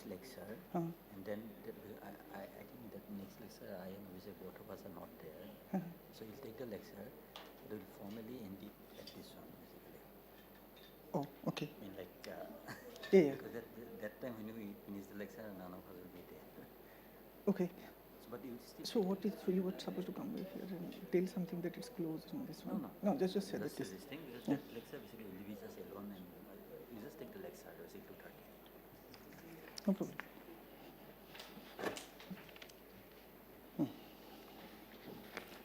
next lecture, and then I think that next lecture I and Vijay both of us are not there. So you'll take the lecture, it will formally end it at this one basically. Oh, okay. I mean like, Yeah. because that time when we finish the lecture, none of us will be there. Okay. So, but you still. So what is, so you were supposed to come back here and tell something that it's closed in this one? No, just say that this this. thing, because that lecture basically will be just alone, and you just take the lecture, basically 2:30. No problem.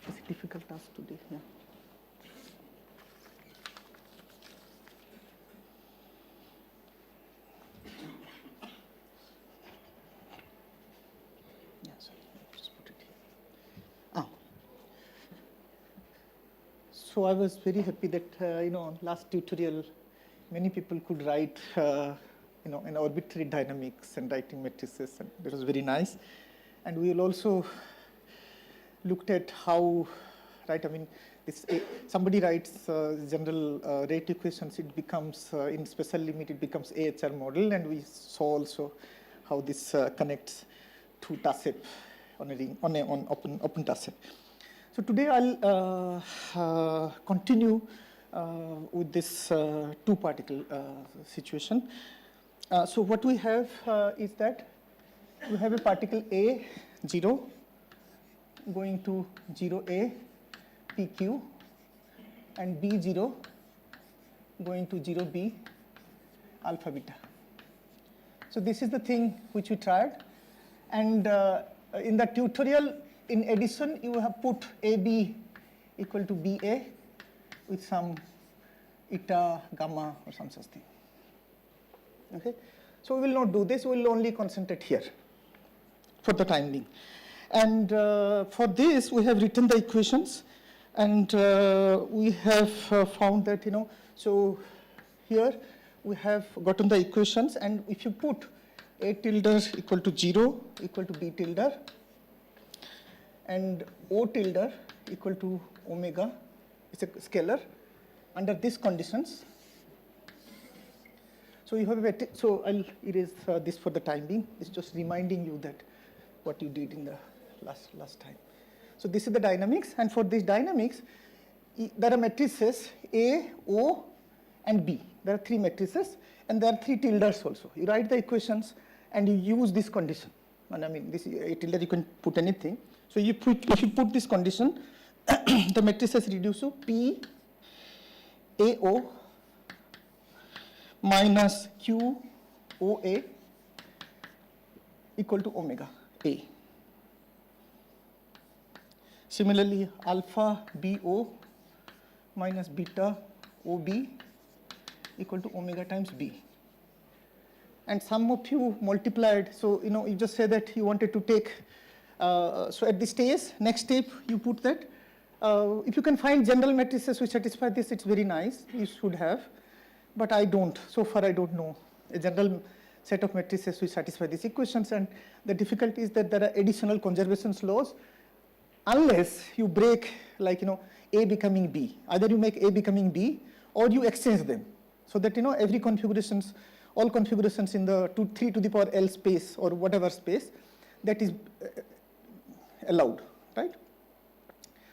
It's a difficult task today, yeah. Yeah, sorry, I'll just put it here. So I was very happy that, last tutorial, many people could write, an arbitrary dynamics and writing matrices, and that was very nice. And we will also looked at how, right, I mean, somebody writes general rate equations, it becomes, in special limit, it becomes AHR model, and we saw also how this connects to TASEP on a ring, on open TASEP. So today I'll continue with this two particle situation. So what we have is that we have a particle A, 0, going to 0A, PQ, and B0 going to 0B, alpha beta. So this is the thing which we tried. And in the tutorial, in addition, you have put AB equal to BA with some eta, gamma, or some such thing. Okay? So we will not do this, we will only concentrate here for the time being. And for this, we have written the equations, and we have found that, so here we have gotten the equations, and if you put A tilde equal to 0 equal to B tilde, and O tilde equal to omega, it's a scalar, under these conditions. So you have so I'll erase this for the time being. It's just reminding you that what you did in the last time. So this is the dynamics, and for this dynamics, there are matrices A, O, and B. There are three matrices, and there are three tildes also. You write the equations, and you use this condition. And I mean, this A tilde, you can put anything. So if you put this condition, the matrices reduce to P, AO, minus Q, OA, equal to omega A. Similarly, alpha BO minus beta OB equal to omega times B. And some of you multiplied, so you just say that you wanted to take, so at this stage, next step, you put that. If you can find general matrices which satisfy this, it's very nice, you should have. But I don't, so far I don't know a general set of matrices which satisfy these equations, and the difficulty is that there are additional conservation laws unless you break, like, A becoming B. Either you make A becoming B, or you exchange them, so that, every configurations, all configurations in the 3 to the power L space or whatever space, that is allowed, right?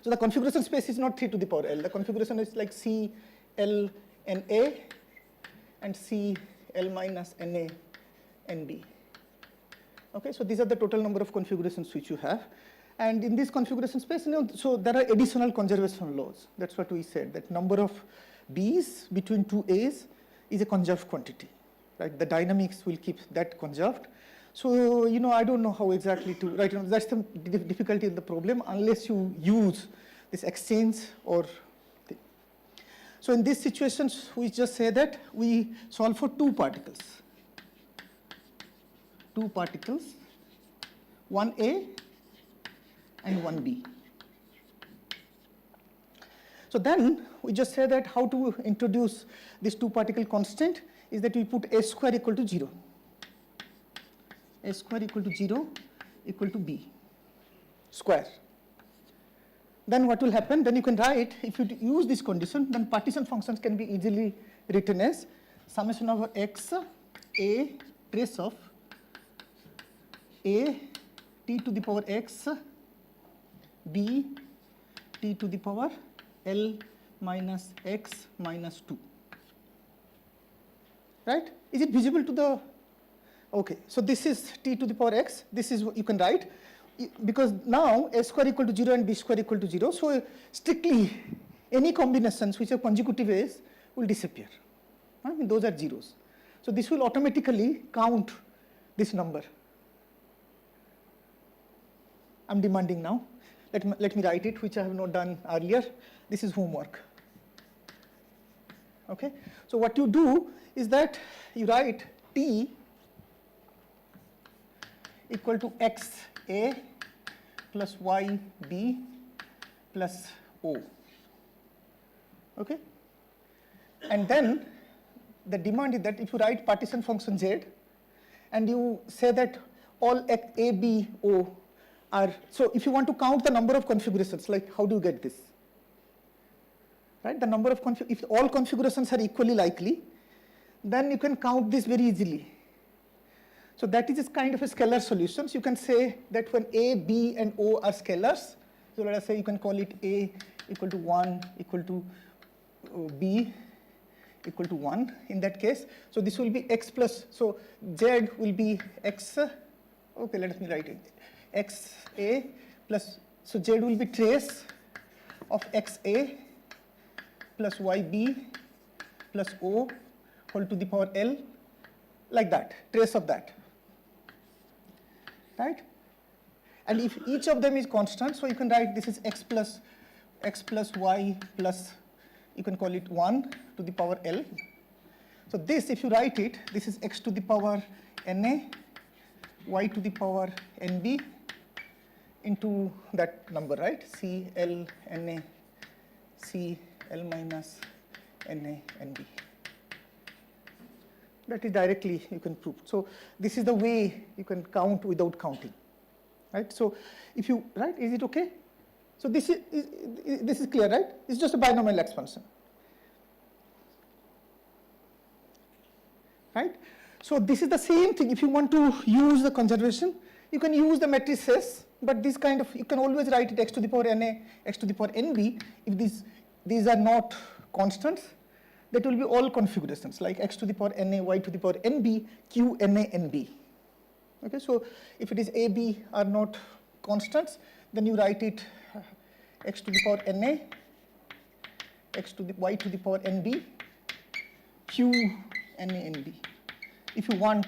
So the configuration space is not 3 to the power L. The configuration is like C, L, and A, and C, L minus NA, NB. Okay, so these are the total number of configurations which you have. And in this configuration space, so there are additional conservation laws. That's what we said, that number of B's between two A's is a conserved quantity, right? The dynamics will keep that conserved. So, I don't know how exactly to write, that's the difficulty in the problem, unless you use this exchange or thing. So in these situations, we just say that we solve for two particles. Two particles, one A and one B. So then we just say that how to introduce this two particle constant is that we put A square equal to 0. A square equal to 0 equal to B square. Then what will happen? Then you can write, if you use this condition, then partition functions can be easily written as summation over x A trace of A t to the power x, B t to the power L minus x minus 2. Right? Is it visible to the, okay, so this is t to the power x, this is what you can write, because now a square equal to 0 and b square equal to 0, so strictly any combinations which are consecutive A's will disappear. I mean, those are zeros. So this will automatically count this number. I'm demanding now. Let me write it, which I have not done earlier. This is homework. Okay. So what you do is that you write t equal to xa plus yb plus o. Okay. And then the demand is that if you write partition function z and you say that all a, b, o are, so if you want to count the number of configurations, like how do you get this? Right? The number of, if all configurations are equally likely, then you can count this very easily. So that is just kind of a scalar solution. So you can say that when a, b and o are scalars, so let us say you can call it a equal to 1 equal to b equal to 1 in that case. So this will be x plus, so z will be x, okay, let me write it, xa plus, so z will be trace of xa plus yb plus o whole to the power L, like that, trace of that, right? And if each of them is constant, so you can write this is x plus y plus, you can call it 1 to the power L. So this, if you write it, this is x to the power na, y to the power nb into that number, right? C L na, C L minus na nb. That is directly you can prove. So this is the way you can count without counting, right? So if you, right, is it okay? So this is clear, right? It's just a binomial expansion, right? So this is the same thing. If you want to use the conservation, you can use the matrices, but this kind of, you can always write it x to the power na, x to the power nb. If these are not constants, that will be all configurations like x to the power na, y to the power nb, q na nb. Okay, so if it is a, b are not constants, then you write it x to the power na, x to the y to the power nb, q na nb. If you want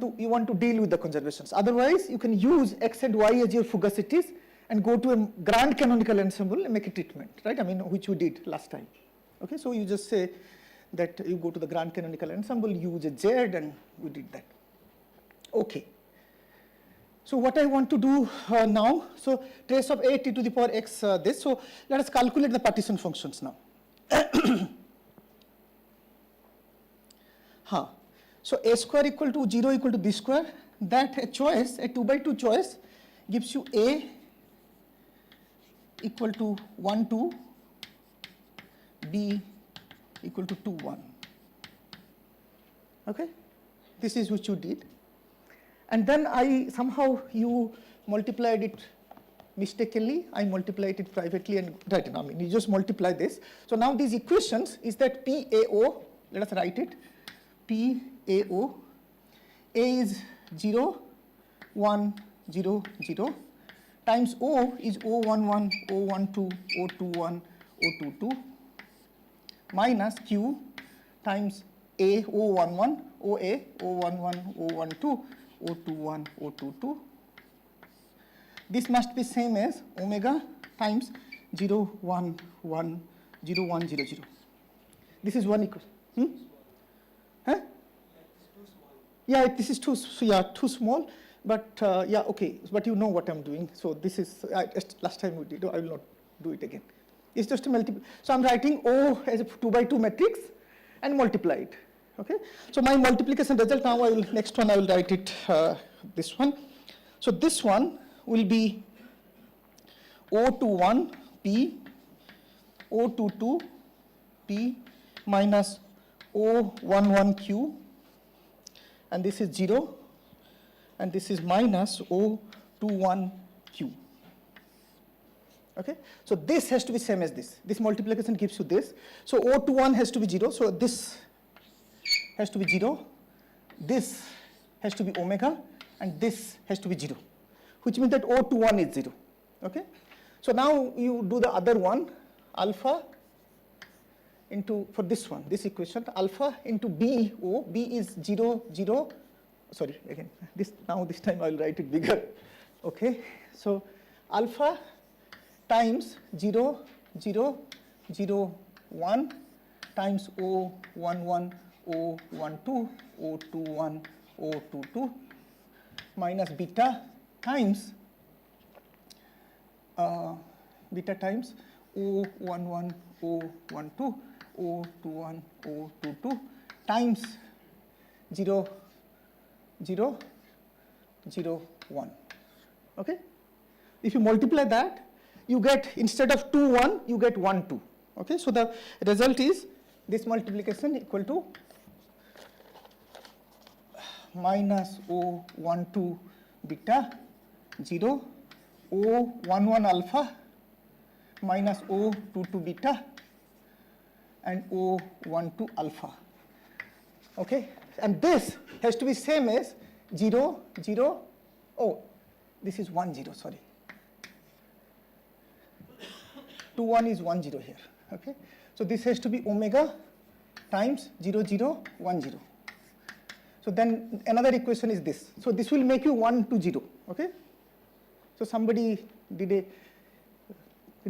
to deal with the conservations. Otherwise, you can use x and y as your fugacities and go to a grand canonical ensemble and make a treatment, right? I mean, which we did last time. Okay, so you just say that you go to the grand canonical ensemble, use a z, and we did that. Okay. So what I want to do now, so trace of a t to the power x this. So let us calculate the partition functions now. So a square equal to 0 equal to b square, that a choice, a 2 by 2 choice gives you a equal to 1 2, b equal to 2 1. Okay, this is what you did, and then you multiplied it mistakenly. I multiplied it privately and right now. I mean, you just multiply this. So now these equations is that PAO. Let us write it. PAO. A is 0 1 0 0 times O is O11 O12 O21 O22 minus Q times A O11 OA O11 O12 O21 O22. This must be same as omega times 0 1 1 0 1 0 0. This is one equation. Huh? Yeah, this is too small. But yeah, okay. But you know what I'm doing. So this is last time we did. I will not do it again. It's just a multiple. So I'm writing O as a 2 by 2 matrix and multiply it. Okay. So my multiplication result now. Next one I will write it. This one. So this one will be O21 P O22 P minus O11 Q, and this is 0, and this is minus O21Q. Okay, so this has to be same as this. This multiplication gives you this. So O21 has to be 0. So this has to be 0. This has to be omega, and this has to be 0, which means that O21 is 0. Okay, so now you do the other one, alpha into, for this one, this equation, alpha into B, O, B is 0, 0, sorry, again, this time I will write it bigger. Okay, so alpha times 0, 0, 0, 1 times O11, O12, O21, O22 minus beta times O11, O12, O21, O22 times 0, 0, 0, 1. Okay? If you multiply that, you get, instead of 2, 1, you get 1, 2. Okay? So the result is this multiplication equal to minus O12 beta 0, O11 alpha minus O22 beta and O12 alpha. Okay, and this has to be same as 0, 0, oh, this is 1, 0, sorry. 2, 1 is 1, 0 here. Okay, so this has to be omega times 0, 0, 1, 0. So then another equation is this. So this will make you 1 to 0. Okay, so somebody did a,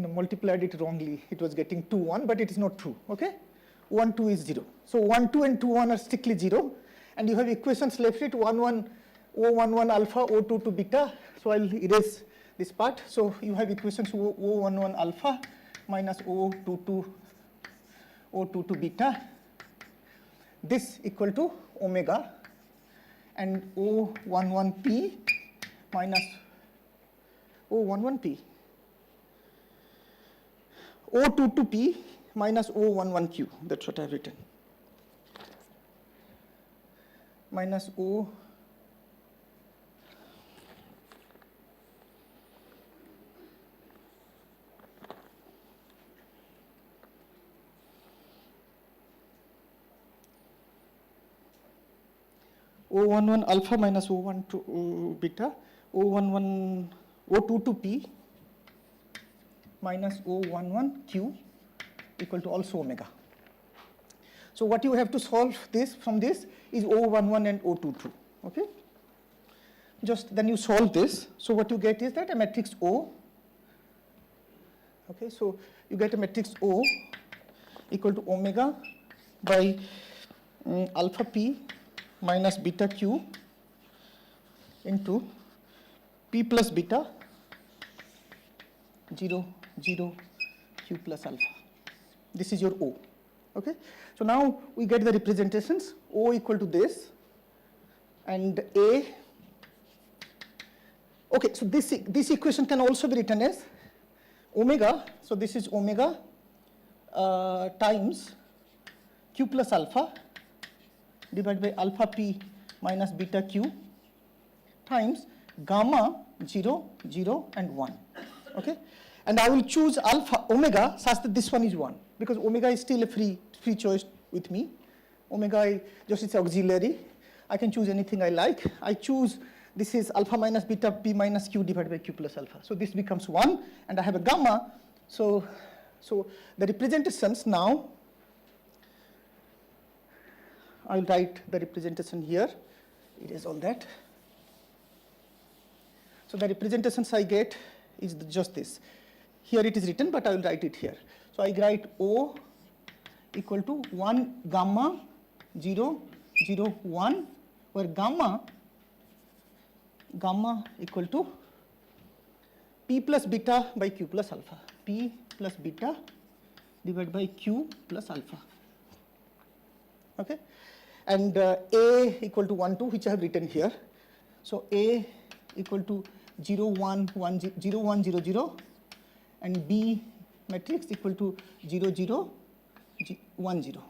multiplied it wrongly. It was getting 2, 1, but it is not true. Okay, 1, 2 is 0. So 1, 2 and 2, 1 are strictly 0, and you have equations left it 1, 1, O11 alpha, O22 beta. So I'll erase this part. So you have equations O11 alpha minus O22 beta. This equal to omega, and O11p minus O11p, O22p minus O11q, that's what I have written, minus O11 alpha minus O12 beta, O22p minus O11q equal to also omega. So what you have to solve this from this is O11 and O22. Okay, just then you solve this. So what you get is that a matrix O. Okay, so you get a matrix O equal to omega by alpha p minus beta q into p plus beta 0, 0, q plus alpha. This is your O. Okay, so now we get the representations. O equal to this, and A. Okay, so this equation can also be written as omega. So this is omega times q plus alpha divided by alpha p minus beta q times gamma 0, 0 and 1. Okay, and I will choose alpha omega such that this one is 1, because omega is still a free choice with me. Omega just is auxiliary. I can choose anything I like. I choose this is alpha minus beta p minus q divided by q plus alpha. So this becomes 1, and I have a gamma. So the representations now, I will write the representation here. It is all that. So the representations I get is just this. Here it is written, but I will write it here. So I write O equal to 1 gamma 0, 0, 1, where gamma equal to p plus beta by q plus alpha. P plus beta divided by q plus alpha. Okay, and A equal to 1, 2, which I have written here. So A equal to 0, 1, 1, 0, 1, 0, 0, and B matrix equal to 0, 0, 1, 0.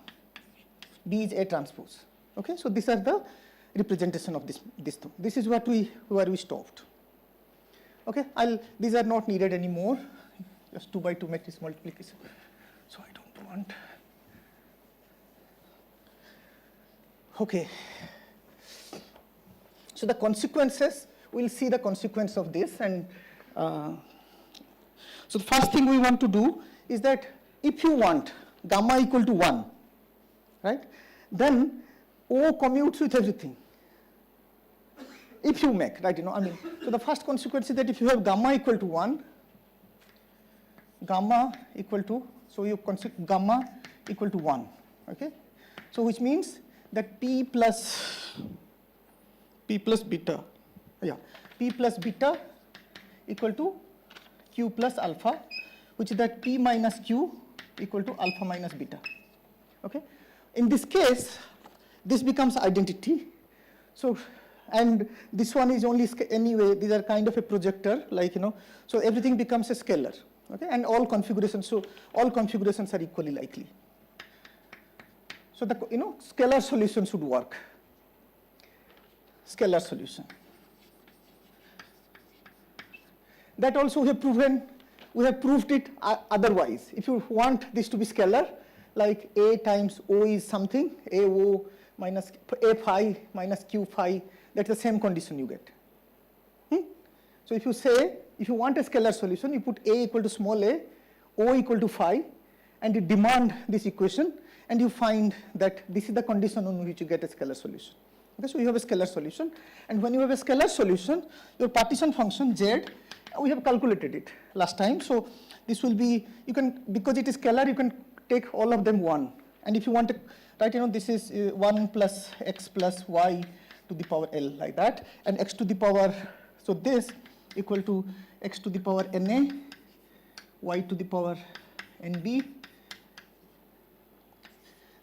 B is A transpose. Okay, so these are the representation of this thing. This is what where we stopped. Okay, these are not needed anymore. Just 2 by 2 matrix multiplication. So I don't want. Okay. So the consequences, we'll see the consequence of this. And so the first thing we want to do is that if you want gamma equal to 1, right, then O commutes with everything. If you make, right, so the first consequence is that if you have gamma equal to 1, gamma equal to, so you consider gamma equal to 1, okay? So which means that P plus beta, P plus beta equal to Q plus alpha, which is that P minus Q equal to alpha minus beta, okay? In this case, this becomes identity. So, and this one is only, anyway, these are kind of a projector, like, so everything becomes a scalar, okay? And all configurations, so all configurations are equally likely. So the, scalar solution should work. Scalar solution. That also we have proved it otherwise. If you want this to be scalar, like A times O is something, AO minus A phi minus Q phi, that's the same condition you get. So if you want a scalar solution, you put A equal to small a, O equal to phi, and you demand this equation, and you find that this is the condition on which you get a scalar solution. Okay, so you have a scalar solution, and when you have a scalar solution, your partition function Z, we have calculated it last time. So this will be, you can, because it is scalar, you can take all of them 1. And if you want to write, this is 1 plus x plus y to the power L, like that, and x to the power, so this equal to x to the power Na, y to the power Nb.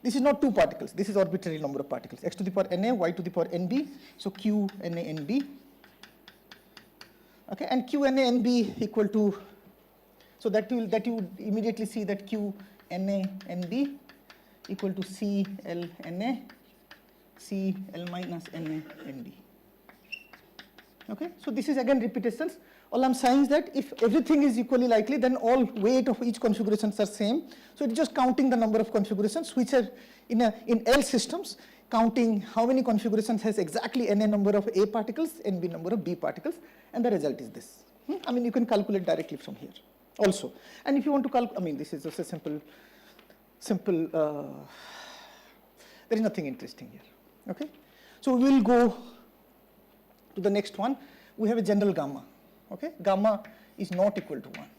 This is not 2 particles, this is arbitrary number of particles, x to the power Na, y to the power Nb, so Q Na Nb. Okay, and Q Na Nb equal to, so that you immediately see that Q Na Nb equal to C L Na, C L minus Na Nb. Okay, so this is again repetitions. All I'm saying is that if everything is equally likely, then all weight of each configurations are same. So it's just counting the number of configurations which are in L systems, counting how many configurations has exactly Na number of A particles, Nb number of B particles, and the result is this. I mean, you can calculate directly from here also. And if you want to calculate, this is just a simple, there is nothing interesting here. Okay, so we will go to the next one. We have a general gamma. Okay, gamma is not equal to 1.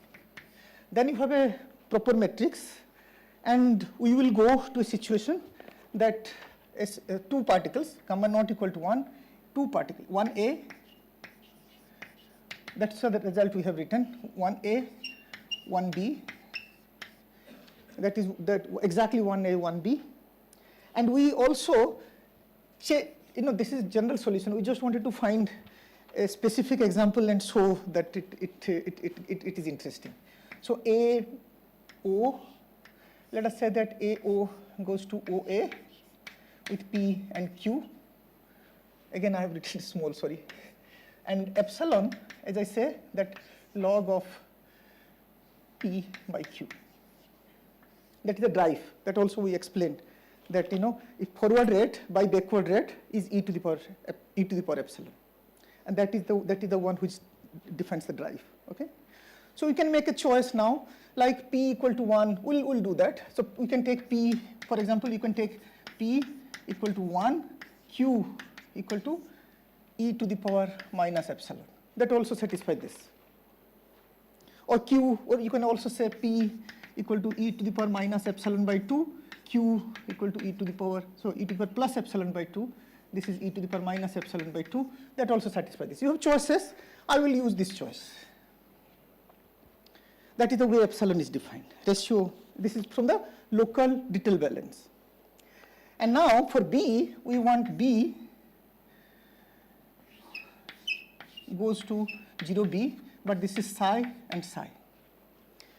Then you have a proper matrix, and we will go to a situation that is 2 particles, gamma not equal to 1, 2 particles, 1a, that's the result we have written, 1a, 1b, that is exactly 1a, 1b. And we also, this is general solution, we just wanted to find a specific example and show that it is interesting. So AO, let us say that AO goes to OA with P and Q. Again, I have written small, sorry. And epsilon, as I say, that log of P by Q. That is the drive. That also we explained. That if forward rate by backward rate is e to the power epsilon. And that is the one which defines the drive. Okay, so we can make a choice now, like P equal to 1. We'll do that. So we can take P, for example, you can take P equal to 1, Q equal to e to the power minus epsilon. That also satisfies this. Or Q, or you can also say P equal to e to the power minus epsilon by 2, Q equal to e to the power, so e to the power plus epsilon by 2. This is e to the power minus epsilon by 2. That also satisfies this. You have choices. I will use this choice. That is the way epsilon is defined. Ratio, this is from the local detail balance. And now for B, we want B goes to 0B, but this is psi and psi.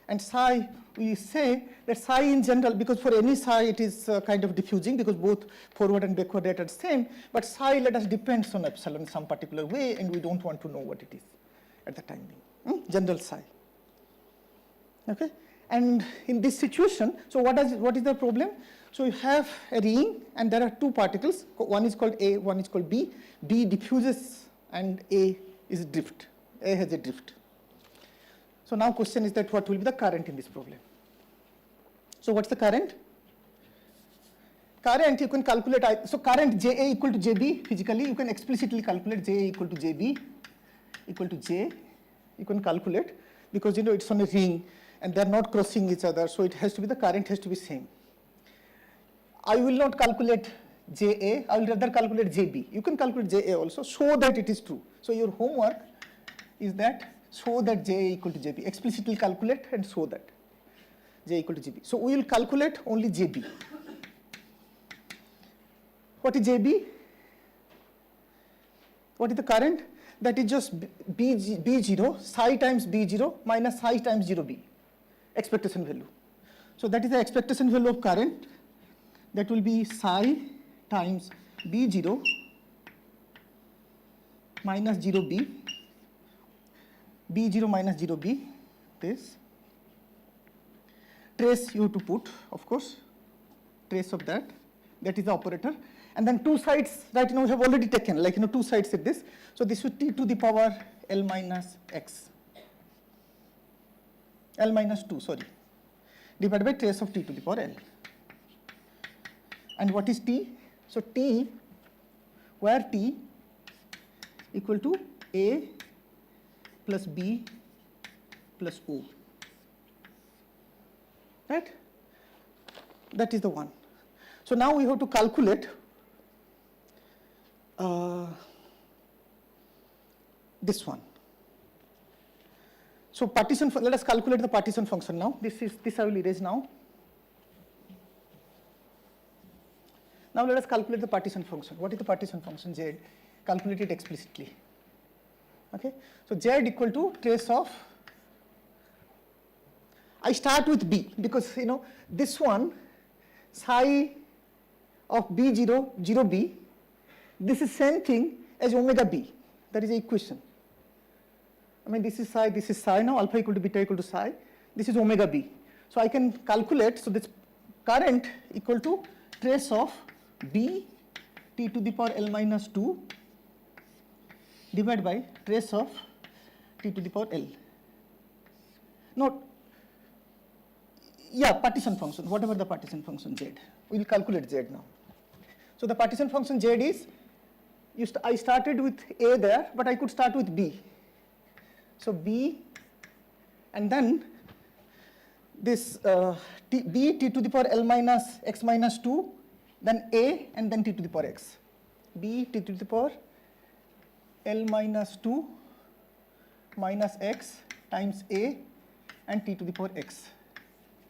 And psi we say that psi in general, because for any psi it is kind of diffusing because both forward and backward rate are the same, but psi let us depends on epsilon in some particular way and we don't want to know what it is at the time being, general psi. Okay, and in this situation, so what is the problem? So you have a ring and there are two particles, one is called A, one is called B. B diffuses and A is drift, A has a drift. So now question is that what will be the current in this problem? So what's the current? Current you can calculate, so current JA equal to JB physically, you can explicitly calculate JA equal to JB equal to J, you can calculate because you know it's on a ring and they are not crossing each other, so it has to be, the current has to be same. I will not calculate JA, I will rather calculate JB. You can calculate JA also, show that it is true. So your homework is that show that JA equal to JB, explicitly calculate and show that J equal to JB. So we will calculate only JB. What is JB? What is the current? That is just B0, psi times B0 minus psi times 0B, expectation value. So that is the expectation value of current. That will be psi times B0 minus 0B, B0 minus 0B, this. Trace you have to put, of course, trace of that is the operator. And then two sides, right now we have already taken, like, you know, two sides at this. So this is t to the power L minus x, L minus 2, sorry, divided by trace of t to the power L. And what is t? So t, where t equal to A plus B plus O, right? That is the one. So now we have to calculate this one. So partition, let us calculate the partition function now. This I will erase now. Now let us calculate the partition function. What is the partition function Z? Calculate it explicitly. Okay. So Z equal to trace of, I start with B because you know this one psi of B0, 0B, this is same thing as omega B. That is the equation. I mean this is psi now, alpha equal to beta equal to psi. This is omega B. So I can calculate, so this current equal to trace of B t to the power L minus 2 divided by trace of t to the power L. No, yeah, partition function, whatever the partition function Z. We will calculate Z now. So the partition function Z is, I started with A there, but I could start with B. So B, and then this B t to the power L minus x minus 2, then A, and then t to the power x. B t to the power L minus 2 minus x times A and t to the power x.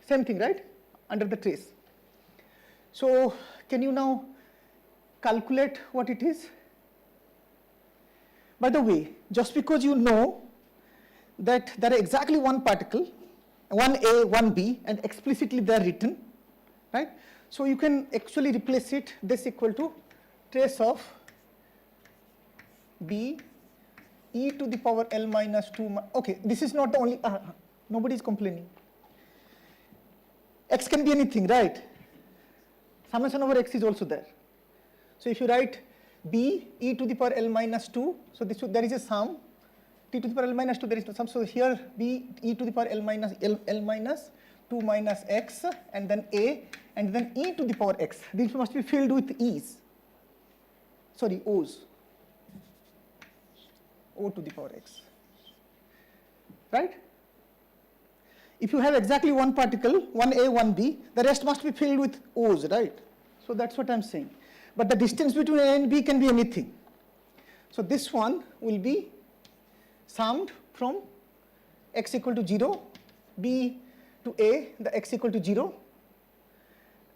Same thing, right? Under the trace. So can you now calculate what it is? By the way, just because you know that there are exactly one particle, one A, one B, and explicitly they are written, right? So you can actually replace it, this equal to trace of B e to the power L minus 2, okay, this is not the only, nobody is complaining. X can be anything, right? Summation over x is also there. So if you write B e to the power L minus 2, so this, there is a sum, t to the power L minus 2, there is no sum, so here B e to the power L minus 2 minus x, and then A, and then e to the power x. This must be filled with e's, sorry, o's, o to the power x, right? If you have exactly one particle, one A, one B, the rest must be filled with o's, right? So that's what I'm saying. But the distance between A and B can be anything. So this one will be summed from x equal to 0, B to A, the x equal to 0,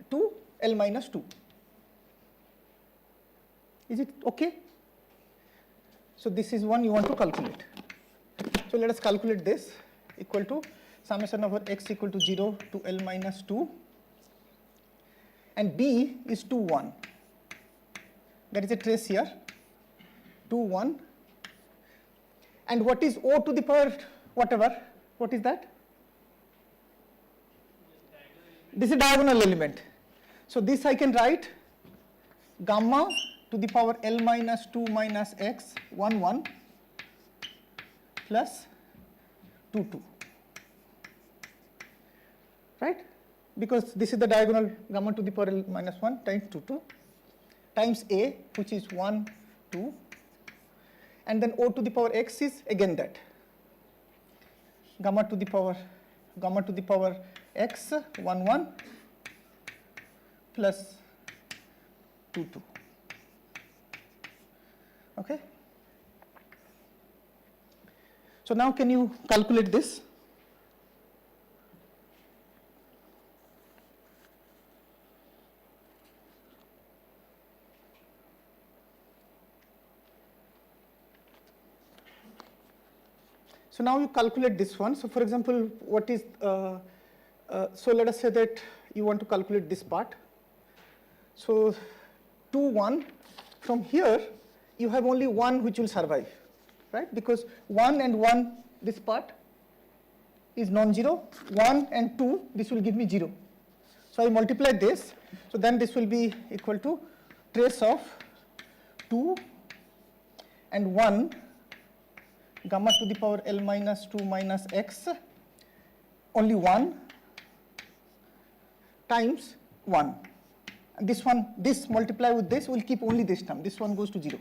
to L minus 2. Is it okay? So this is one you want to calculate. So let us calculate this, equal to summation over x equal to 0 to L minus 2, and B is 2, 1. There is a trace here, 2, 1. And what is O to the power whatever? What is that? This is a diagonal element. So this I can write gamma to the power L minus 2 minus x 1, 1 plus 2, 2. Right? Because this is the diagonal gamma to the power L minus 1 times 2, 2 times A, which is 1, 2, and then O to the power x is again that gamma to the power x 1, 1 plus 2, 2. Okay. So now can you calculate this? So now you calculate this one. So for example, what is, so let us say that you want to calculate this part. So 2, 1, from here you have only 1 which will survive, right? Because 1 and 1, this part is non-zero, 1 and 2, this will give me 0. So I multiply this, so then this will be equal to trace of 2 and 1 gamma to the power L minus 2 minus x, only 1 times 1. And this one, this multiply with this will keep only this term. This one goes to 0.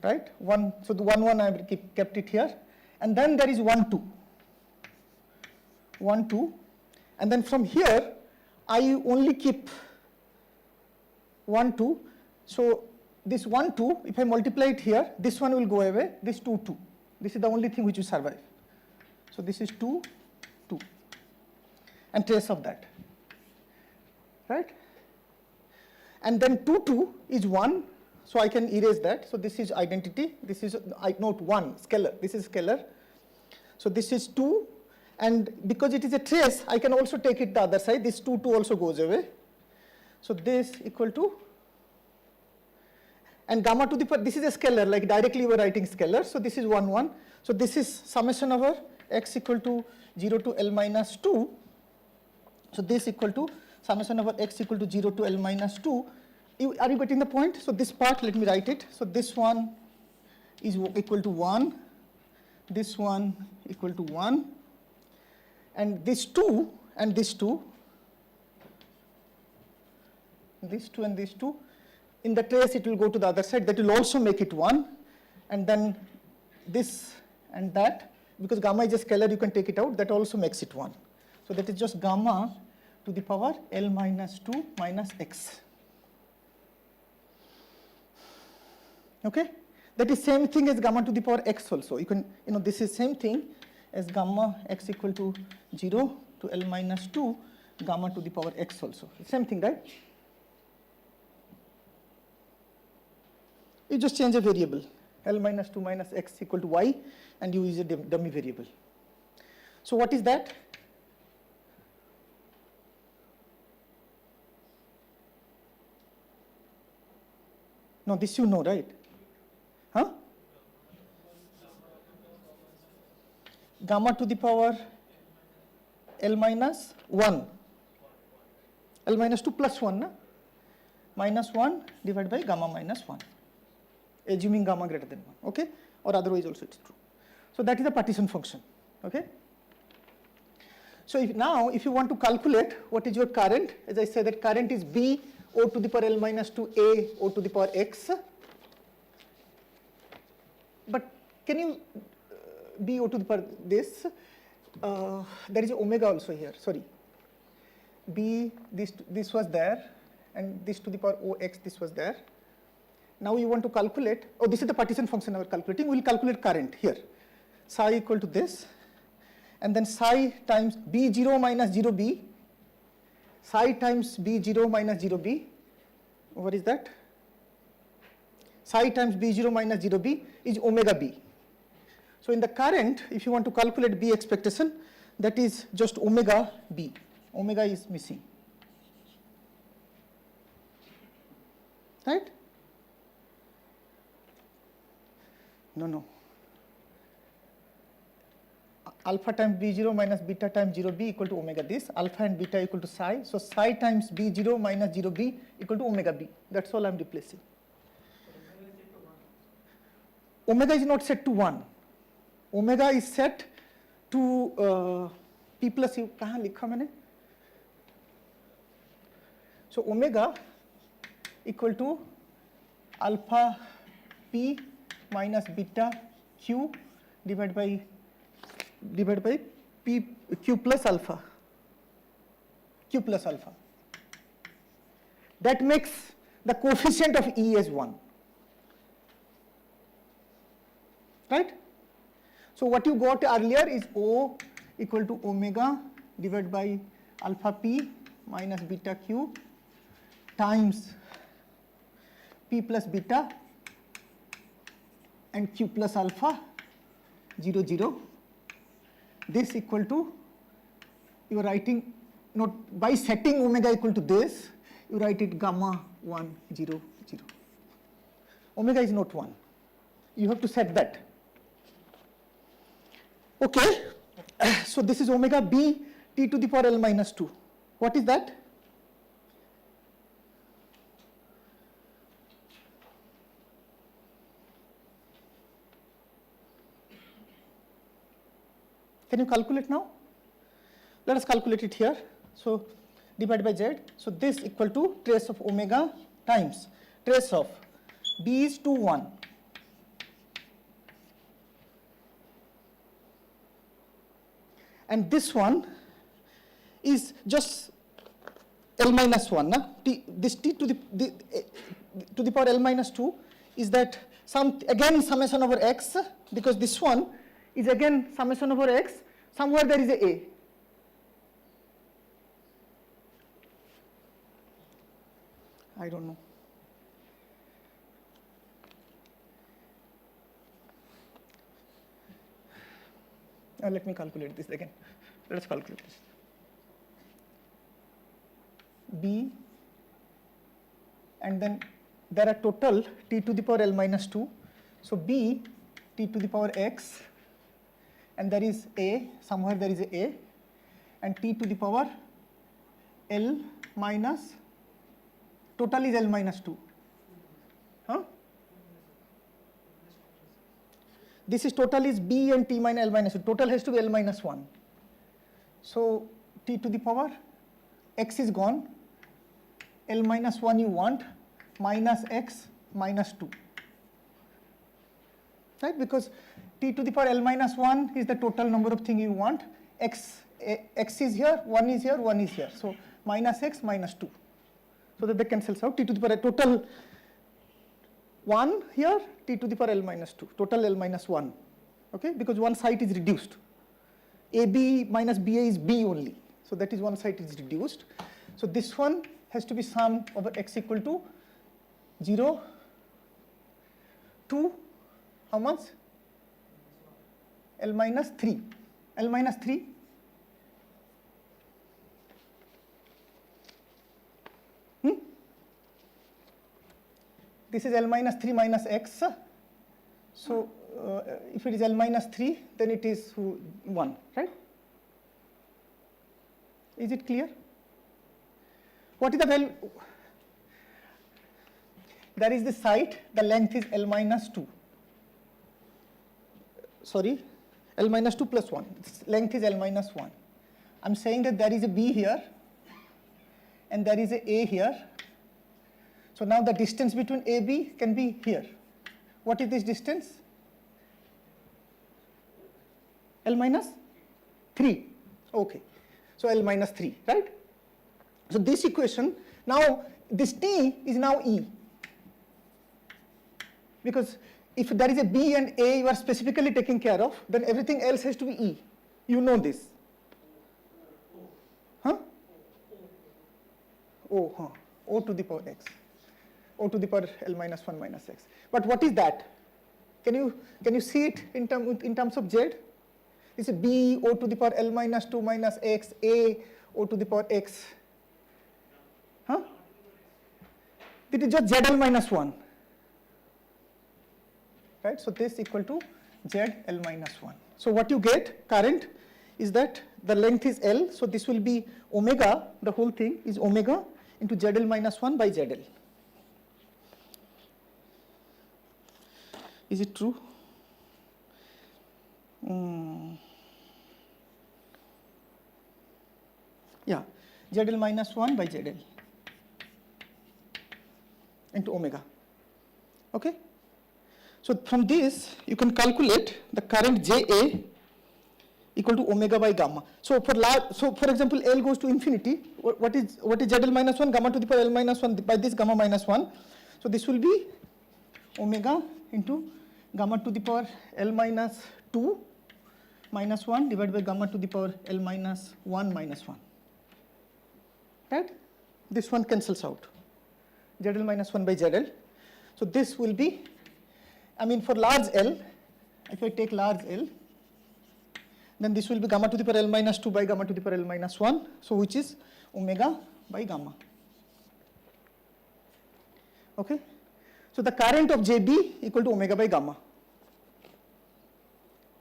Right? 1, so the 1, 1 I have kept it here. And then there is 1, 2. 1, 2. And then from here, I only keep 1, 2. So this 1, 2, if I multiply it here, this one will go away, this 2, 2. This is the only thing which will survive. So this is 2, 2. And trace of that. Right? And then 2, 2 is 1. So I can erase that. So this is identity. This is, I note 1, scalar. This is scalar. So this is 2. And because it is a trace, I can also take it the other side. This 2, 2 also goes away. So this equal to, and gamma to the power, this is a scalar, like directly we are writing scalar. So this is 1, 1. So this is summation over x equal to 0 to L minus 2. So this equal to summation over x equal to 0 to L minus 2. Are you getting the point? So this part, let me write it. So this one is equal to 1. This one equal to 1. And this 2 and this 2. This 2 and this 2. In the trace, it will go to the other side. That will also make it 1. And then this and that, because gamma is a scalar, you can take it out. That also makes it 1. So that is just gamma to the power L minus 2 minus x. Okay? That is same thing as gamma to the power x also. You can, this is same thing as gamma x equal to 0 to L minus 2 gamma to the power x also. Same thing, right? You just change a variable, L minus 2 minus x equal to y, and you use a dummy variable. So what is that? No, this you know, right? Huh? Gamma to the power L minus 1. L minus 2 plus 1, na? Minus 1 divided by gamma minus 1. Assuming gamma greater than 1, okay? Or otherwise also it's true. So that is the partition function, okay? So if you want to calculate what is your current, as I said that current is B O to the power L minus 2 A O to the power x. But can you B O to the power this? There is omega also here, sorry. B, this was there, and this to the power OX, this was there. Now you want to calculate, this is the partition function we are calculating. We will calculate current here. Psi equal to this, and then psi times B0 minus 0B, psi times B0 minus 0B. What is that? Psi times B0 minus 0B is omega B. So in the current, if you want to calculate B expectation, that is just omega b. Omega is missing. Right? No. Alpha times b0 minus beta times 0b equal to omega this. Alpha and beta equal to psi. So psi times b0 minus 0b equal to omega b. That's all I am replacing. Omega is not set to 1. Omega is set to p plus u. कहाँ लिखा मैंने? So omega equal to alpha p minus beta q divided by p q plus alpha. That makes the coefficient of E as 1. Right? So what you got earlier is O equal to omega divided by alpha p minus beta q times p plus beta and q plus alpha 0 0. This equal to, you are writing, not by setting omega equal to this, you write it gamma 1 0 0. Omega is not 1. You have to set that. Okay, so this is omega b t to the power L minus 2. What is that? Can you calculate now? Let us calculate it here. So divided by z. So this equal to trace of omega times trace of b is 2 1. And this one is just L minus 1. Na? This t to the power L minus 2 is that again summation over x, because this one is again summation over x, somewhere there is a. I don't know. Let me calculate this again. Let us calculate this. B, and then there are total t to the power L minus 2. So B t to the power x, and there is a, somewhere there is a, and t to the power L minus, total is L minus 2. Huh? This is total is b and t minus L minus 2. Total has to be L minus 1. So t to the power x is gone. L minus 1 you want, minus x minus 2. Right? Because t to the power L minus 1 is the total number of things you want. X is here, 1 is here, 1 is here. So minus x minus 2. So that they cancels out. T to the power total 1 here, t to the power L minus 2, total L minus 1, okay, because one side is reduced. AB minus BA is B only, so that is one side is reduced. So this one has to be sum over x equal to 0 to how much? L minus 3. L minus 3. This is L minus 3 minus x. So if it is L minus 3, then it is 1, right? Is it clear? What is the value? There is the side, the length is L minus 2. Sorry, L minus 2 plus 1. Length is L minus 1. I am saying that there is a B here and there is a here. So now the distance between AB can be here. What is this distance? L minus 3. Okay. So L minus 3, right? So this equation, now this T is now E. Because if there is a B and A you are specifically taking care of, then everything else has to be E. You know this. Huh? O to the power x. O to the power L minus 1 minus x. But what is that? Can you see it in terms of z? This is B O to the power L minus 2 minus X, A O to the power X. Huh? It is just ZL minus 1. Right? So this equal to ZL minus 1. So what you get current is that the length is L. So this will be omega, the whole thing is omega into ZL minus 1 by ZL. Is it true? Yeah, ZL minus 1 by ZL into omega. Okay? So from this, you can calculate the current JA equal to omega by gamma. So for example, L goes to infinity. What is ZL minus 1? Gamma to the power L minus 1 by this gamma minus 1. So this will be omega into gamma to the power L minus 2 minus 1 divided by gamma to the power L minus 1 minus 1. Right? This one cancels out. ZL minus 1 by ZL. So this will be, I mean for large L, if I take large L, then this will be gamma to the power L minus 2 by gamma to the power L minus 1. So which is omega by gamma. Okay? So the current of JB equal to omega by gamma.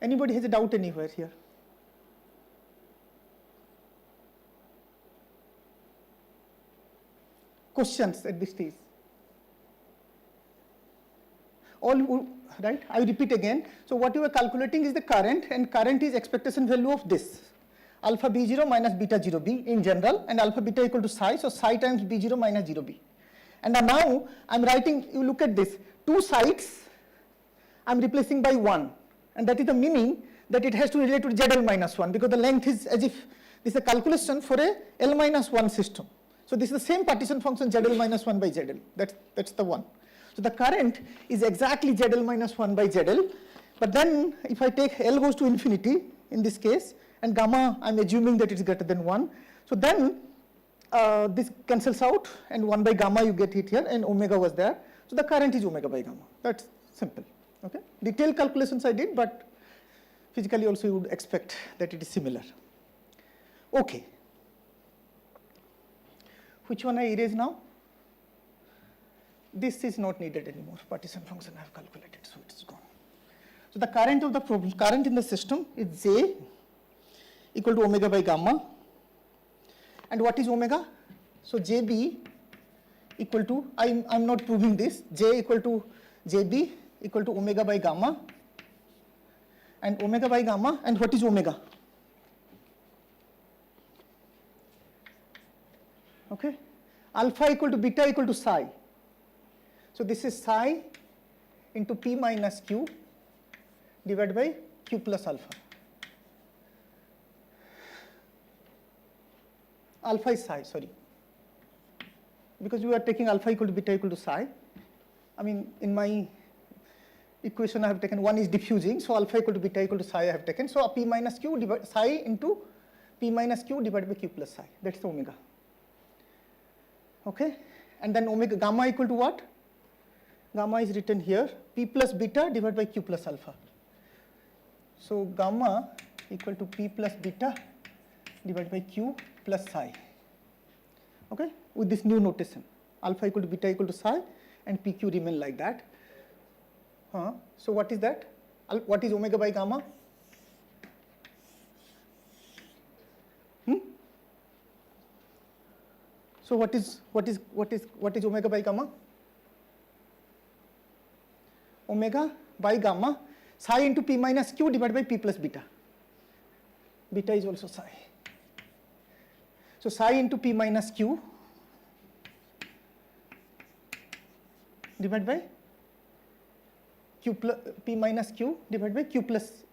Anybody has a doubt anywhere here? Questions at this stage? All right? I repeat again. So what you are calculating is the current, and current is expectation value of this alpha B0 minus beta 0B in general, and alpha beta equal to psi. So psi times B0 minus 0B. And now I'm writing. You look at this. Two sides I'm replacing by 1, and that is the meaning that it has to relate to ZL minus 1 because the length is as if this is a calculation for a L minus 1 system. So this is the same partition function ZL minus 1 by ZL. That's the one. So the current is exactly ZL minus 1 by ZL. But then if I take L goes to infinity in this case, and gamma I'm assuming that it's greater than 1. So then this cancels out, and 1 by gamma you get it here, and omega was there. So the current is omega by gamma. That's simple. Okay. Detailed calculations I did, but physically also you would expect that it is similar. Okay. Which one I erase now? This is not needed anymore. Partition function I have calculated, so it's gone. So the current of the problem, current in the system is J equal to omega by gamma. And what is omega? So JB equal to, I'm not proving this, J equal to JB equal to omega by gamma. And omega by gamma, and what is omega? Okay. Alpha equal to beta equal to psi. So this is psi into P minus Q divided by Q plus alpha. Alpha is psi, sorry. Because we are taking alpha equal to beta equal to psi. I mean, in my equation I have taken 1 is diffusing, so alpha equal to beta equal to psi I have taken. So P minus Q psi into P minus Q divided by Q plus psi. That's the omega. Okay. And then omega gamma equal to what? Gamma is written here, P plus beta divided by Q plus alpha. So gamma equal to P plus beta divided by Q plus psi. Okay, with this new notation, alpha equal to beta equal to psi, and PQ remain like that. So what is that? What is omega by gamma? So what is omega by gamma? Omega by gamma psi into P minus Q divided by P plus beta. Beta is also psi. So psi into P minus Q divided by Q plus P minus Q divided by Q plus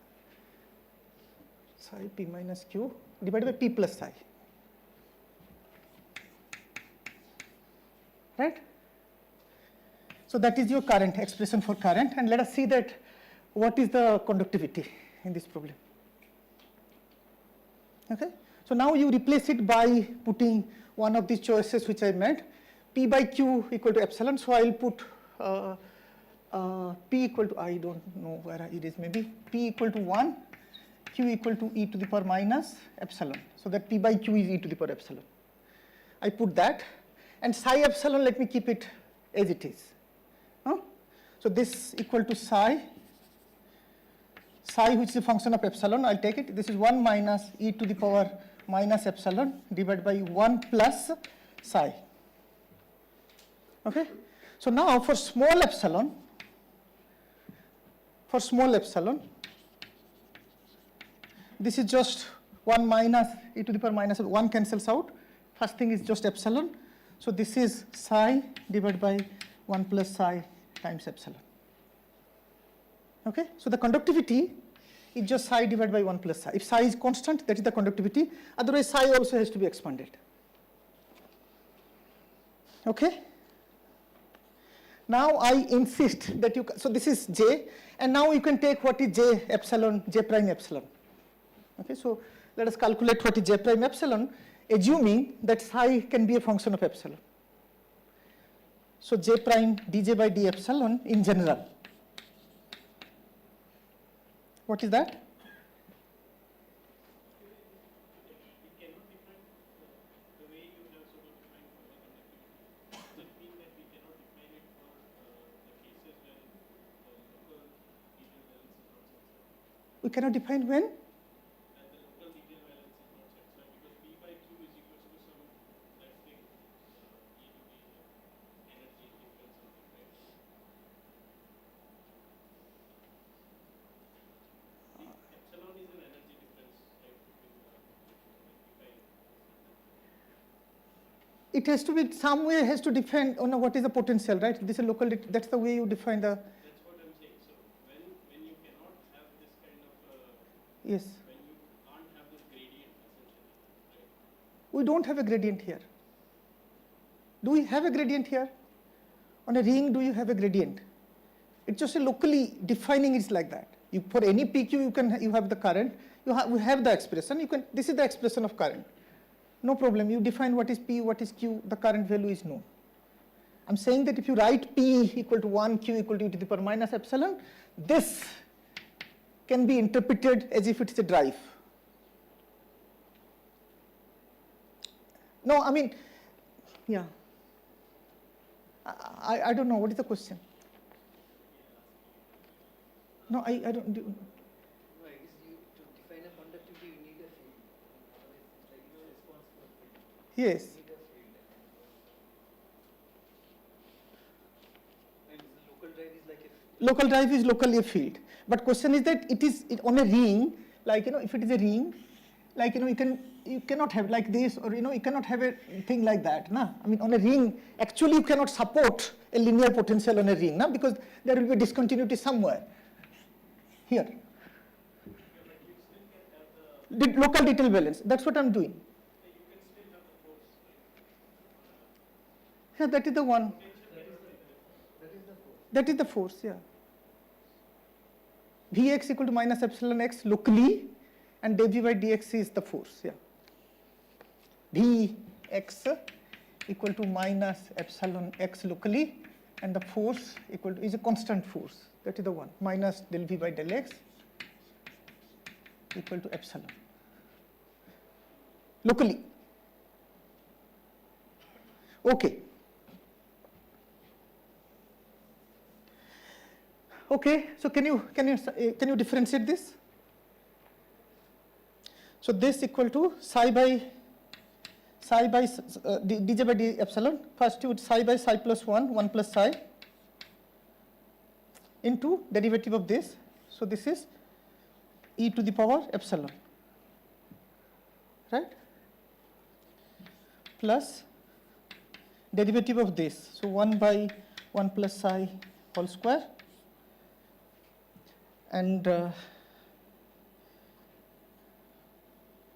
psi P minus Q divided by P plus psi. Right? So that is your current, expression for current, and let us see that what is the conductivity in this problem. Okay? So now you replace it by putting one of these choices which I made, P by Q equal to epsilon. So I will put P equal to, I don't know where it is, maybe P equal to 1, q equal to e to the power minus epsilon. So that p by q is e to the power epsilon. I put that, and psi epsilon, let me keep it as it is. Huh? So this equal to psi which is a function of epsilon, I'll take it. This is 1 minus e to the power minus epsilon divided by 1 plus psi. Okay? So now for small epsilon, this is just 1 minus e to the power minus 1 cancels out. First thing is just epsilon. So this is psi divided by 1 plus psi times epsilon. Okay? So the conductivity is just psi divided by 1 plus psi. If psi is constant, that is the conductivity. Otherwise, psi also has to be expanded. Okay? Now I insist that so this is j, and now you can take what is j epsilon, j prime epsilon. Okay, so let us calculate what is j prime epsilon, assuming that psi can be a function of epsilon. So j prime dj by d epsilon in general. What is that? We cannot define when? And the local detail balance is not satisfied because P by Q is equal to some, let's take E to the energy difference something, right? The epsilon is an energy difference, right, between It has to be some way has to define what is the potential, right? This is local. That's the way you define the. That's what I'm saying. So when you cannot have this kind of Yes. when you can't have this gradient essentially, right? We don't have a gradient here. Do we have a gradient here? On a ring, do you have a gradient? It's just a locally defining is like that. You for any PQ, you have the current. We have the expression. This is the expression of current. No problem. You define what is P, what is Q. The current value is known. I'm saying that if you write P equal to 1, Q equal to e to the power minus epsilon, this can be interpreted as if it's a drive. No, I mean, yeah. I don't know. What is the question? No, I don't. No, I guess to define a conductivity, you need a field. Otherwise, it's like response for a field. Yes. You need a field. And the local drive is like a field. Local drive is locally a field. But question is that it is on a ring, like, if it is a ring, like, you cannot have like this, or, you cannot have a thing like that, na? I mean, on a ring, actually you cannot support a linear potential on a ring, na? Because there will be a discontinuity somewhere. Here. The local detail balance, that's what I'm doing. Yeah, that is the one. That is the force, yeah. Vx equal to minus epsilon x locally, and dv by dx is the force, yeah. Vx equal to minus epsilon x locally, and the force equal to is a constant force. That is the one, minus del v by del x equal to epsilon. Locally. Okay. Okay, so can you differentiate this? So this equal to psi by dj by d epsilon. First you would psi by psi plus 1 plus psi into derivative of this. So this is e to the power epsilon, right? Plus derivative of this. So 1 by 1 plus psi whole square. And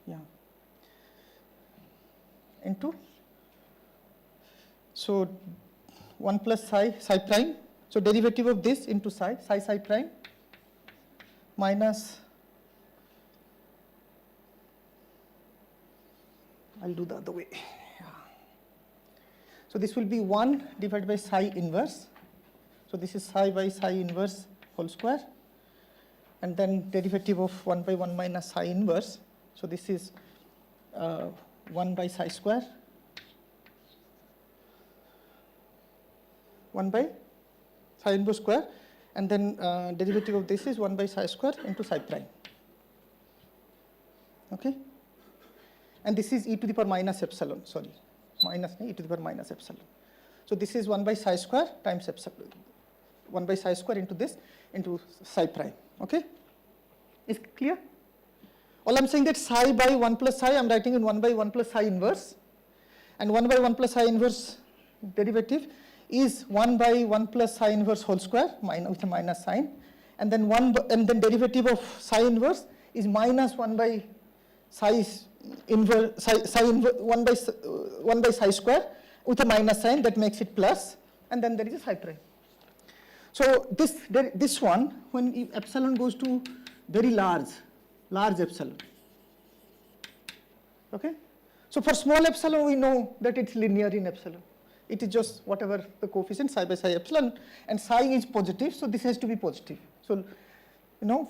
yeah, into, so 1 plus psi prime, so derivative of this into psi prime minus, I'll do the other way. Yeah. So this will be 1 divided by psi inverse. So this is psi by psi inverse whole square and then derivative of 1 by 1 minus psi inverse. So this is 1 by psi square, 1 by psi inverse square, and then derivative of this is 1 by psi square into psi prime. Okay? And this is e to the power minus epsilon, sorry, minus e to the power minus epsilon. So this is 1 by psi square times epsilon, 1 by psi square into this, into psi prime. Okay? Is it clear? All I'm saying that psi by 1 plus psi, I'm writing in 1 by 1 plus psi inverse, and 1 by 1 plus psi inverse derivative is 1 by 1 plus psi inverse whole square with a minus sign, and then derivative of psi inverse is minus 1 by psi inverse, 1 by psi square with a minus sign, that makes it plus, and then there is a psi prime. So this one, when epsilon goes to very large epsilon. Okay? So for small epsilon, we know that it's linear in epsilon. It is just whatever the coefficient psi by psi epsilon, and psi is positive, so this has to be positive. So,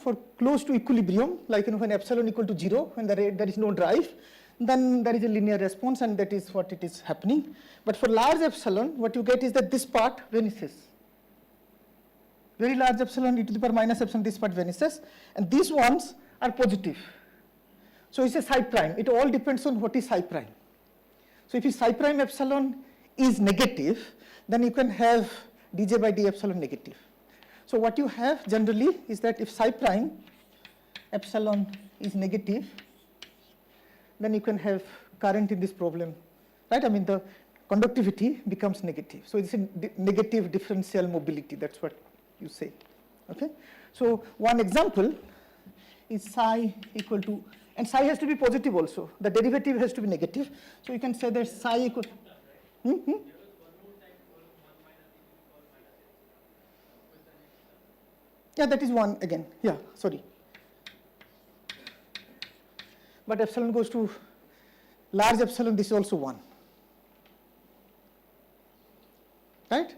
for close to equilibrium, like when epsilon equal to 0, when there is no drive, then there is a linear response, and that is what it is happening. But for large epsilon, what you get is that this part vanishes. Very large epsilon, e to the power minus epsilon, this part vanishes, and these ones are positive. So it's a psi prime. It all depends on what is psi prime. So if psi prime epsilon is negative, then you can have dj by d epsilon negative. So what you have generally is that if psi prime epsilon is negative, then you can have current in this problem, right? I mean, the conductivity becomes negative. So it's a negative differential mobility, that's what you say. Okay? So one example is psi equal to, and psi has to be positive also. The derivative has to be negative. So you can say that psi equal. Yeah, that is 1 again. Yeah, sorry. But epsilon goes to large epsilon, this is also 1. Right?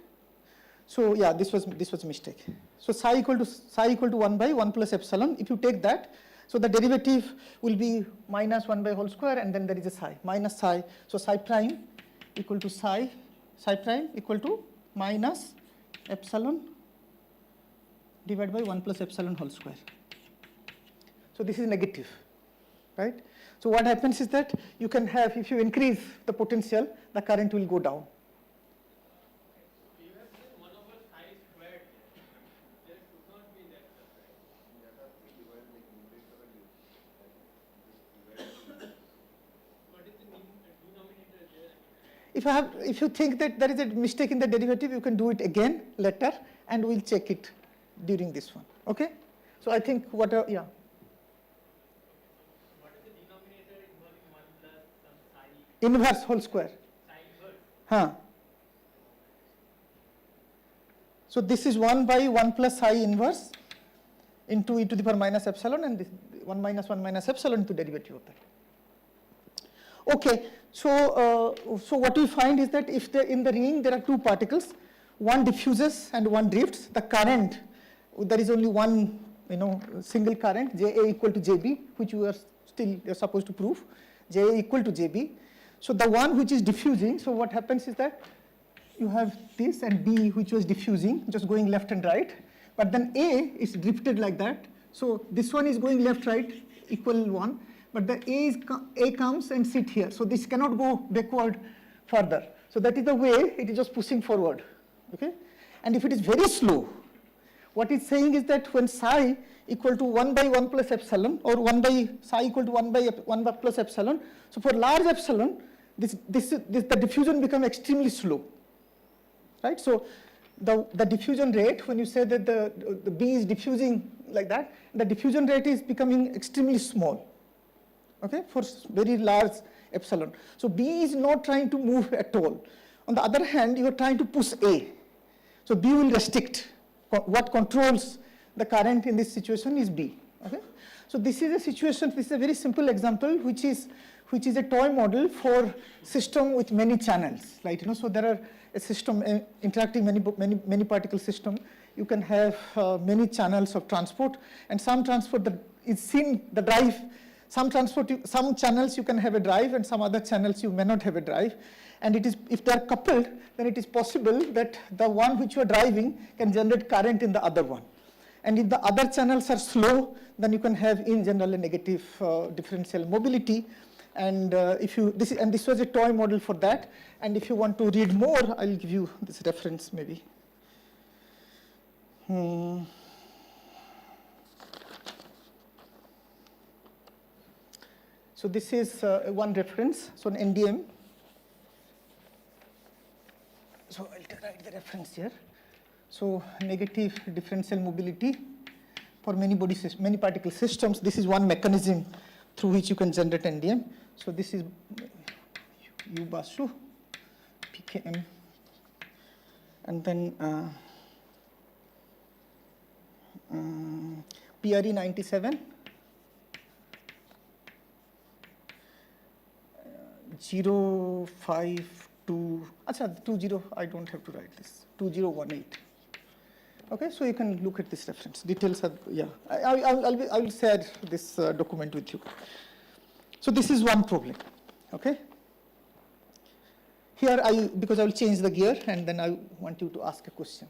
So yeah, this was a mistake. So psi equal to 1 by 1 plus epsilon. If you take that, so the derivative will be minus 1 by whole square, and then there is a psi, minus psi. So psi prime equal to psi prime equal to minus epsilon divided by 1 plus epsilon whole square. So this is negative, right? So what happens is that you can have, if you increase the potential, the current will go down. You have said 1 over psi squared. There should not be that term, right? What is the denominator there? If you think that there is a mistake in the derivative, you can do it again later, and we'll check it during this one. Okay? So I think yeah. What is the denominator involving 1 plus some psi? Inverse whole square. Psi inverse. Huh. So this is 1 by 1 plus psi inverse into e to the power minus epsilon, and this 1 minus epsilon into derivative of that. Okay, so what we find is that if in the ring there are two particles, one diffuses and one drifts, the current, there is only one single current, JA equal to JB, which you're supposed to prove, JA equal to JB. So the one which is diffusing, so what happens is that you have this and B which was diffusing, just going left and right, but then A is drifted like that. So this one is going left, right, equal 1, but the A comes and sit here. So this cannot go backward further. So that is the way it is just pushing forward. Okay? And if it is very slow, what it's saying is that when psi equal to 1 by 1 plus epsilon, or 1 by psi equal to 1 by 1 plus epsilon, so for large epsilon, the diffusion becomes extremely slow. Right? So the diffusion rate, when you say that the B is diffusing like that, the diffusion rate is becoming extremely small, okay, for very large epsilon. So B is not trying to move at all. On the other hand, you are trying to push A. So B will restrict. What controls the current in this situation is B. Okay? So this is a situation, this is a very simple example, which is a toy model for system with many channels. Right? So there are a system, interacting many particle system, you can have many channels of transport, and some transport that is seen the drive. Some channels you can have a drive, and some other channels you may not have a drive. And it is, if they are coupled, then it is possible that the one which you are driving can generate current in the other one. And if the other channels are slow, then you can have in general a negative differential mobility. And this was a toy model for that. And if you want to read more, I'll give you this reference maybe. So this is one reference, so an NDM. So I'll write the reference here. So negative differential mobility for many particle systems. This is one mechanism through which you can generate NDM. So this is U Basu, PKM, and then PRE 97. 052, acha, 20, I don't have to write this, 2018. Okay, so you can look at this reference. Details are, yeah, I will share this document with you. So this is one problem, okay? Here, because I will change the gear, and then I want you to ask a question.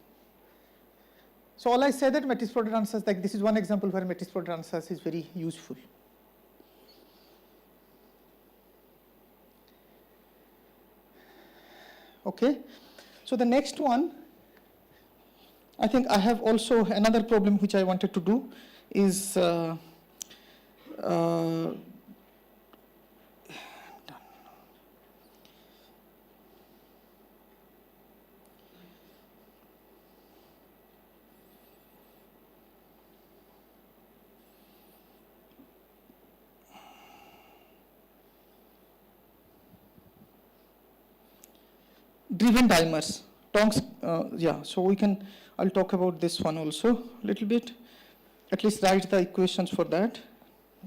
So all I say that matrix product answers, like this is one example where matrix product answers is very useful. Okay, so the next one, I think I have also another problem which I wanted to do is driven dimers, Tonks, yeah, so I'll talk about this one also a little bit, at least write the equations for that.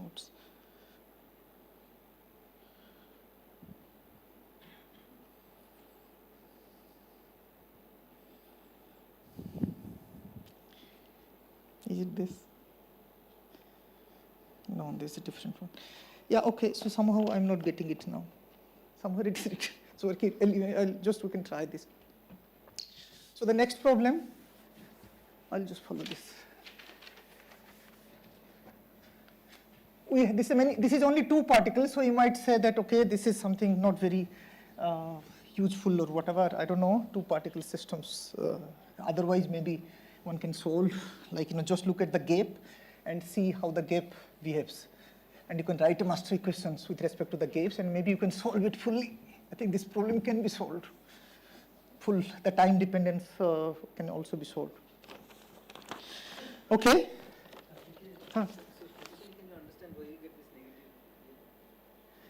Oops. Is it this? No, there's a different one. Yeah, okay, so somehow I'm not getting it now. Somewhere it is written. So okay, we can try this. So the next problem, I'll just follow this. This is only two particles, so you might say that, okay, this is something not very useful or whatever, I don't know, two particle systems. Otherwise, maybe one can solve, like, just look at the gap and see how the gap behaves. And you can write a master equations with respect to the gaps, and maybe you can solve it fully. I think this problem can be solved. The time dependence can also be solved. Okay? Huh.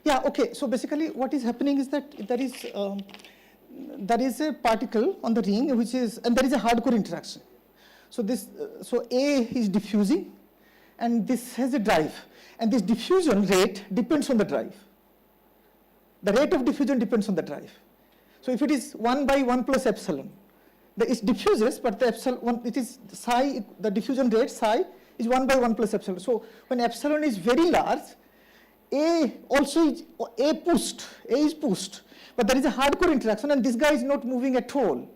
Yeah, okay, so basically what is happening is that there is a particle on the ring which is, and there is a hardcore interaction. So A is diffusing, and this has a drive, and this diffusion rate depends on the drive. The rate of diffusion depends on the drive. So if it is 1 by 1 plus epsilon, it diffuses, but the epsilon, it is psi, the diffusion rate psi is 1 by 1 plus epsilon. So when epsilon is very large, A is pushed, but there is a hardcore interaction, and this guy is not moving at all,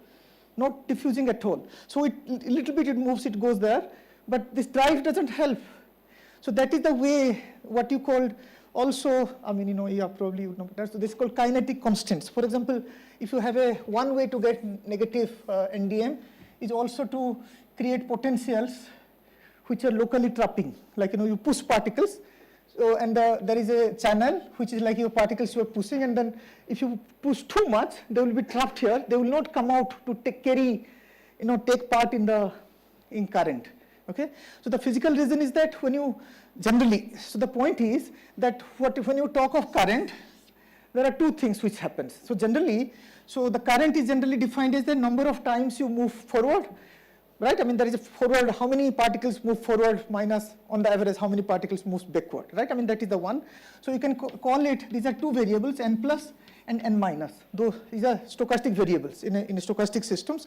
not diffusing at all. So a little bit it moves, it goes there, but this drive doesn't help. So that is the way, what you called also, I mean, yeah, probably you know, so this is called kinetic constants. For example, if you have one way to get negative NDM is also to create potentials which are locally trapping, like, you push particles. So, and there is a channel which is like your particles you are pushing, and then if you push too much, they will be trapped here. They will not come out to take part in current. Okay. So the physical reason is that when you generally, so the point is that when you talk of current, there are two things which happens. So generally, so the current is generally defined as the number of times you move forward right? I mean, there is a forward, how many particles move forward minus on the average how many particles moves backward, right? I mean, that is the one. So you can call it, these are two variables, n plus and n minus. These are stochastic variables in stochastic systems.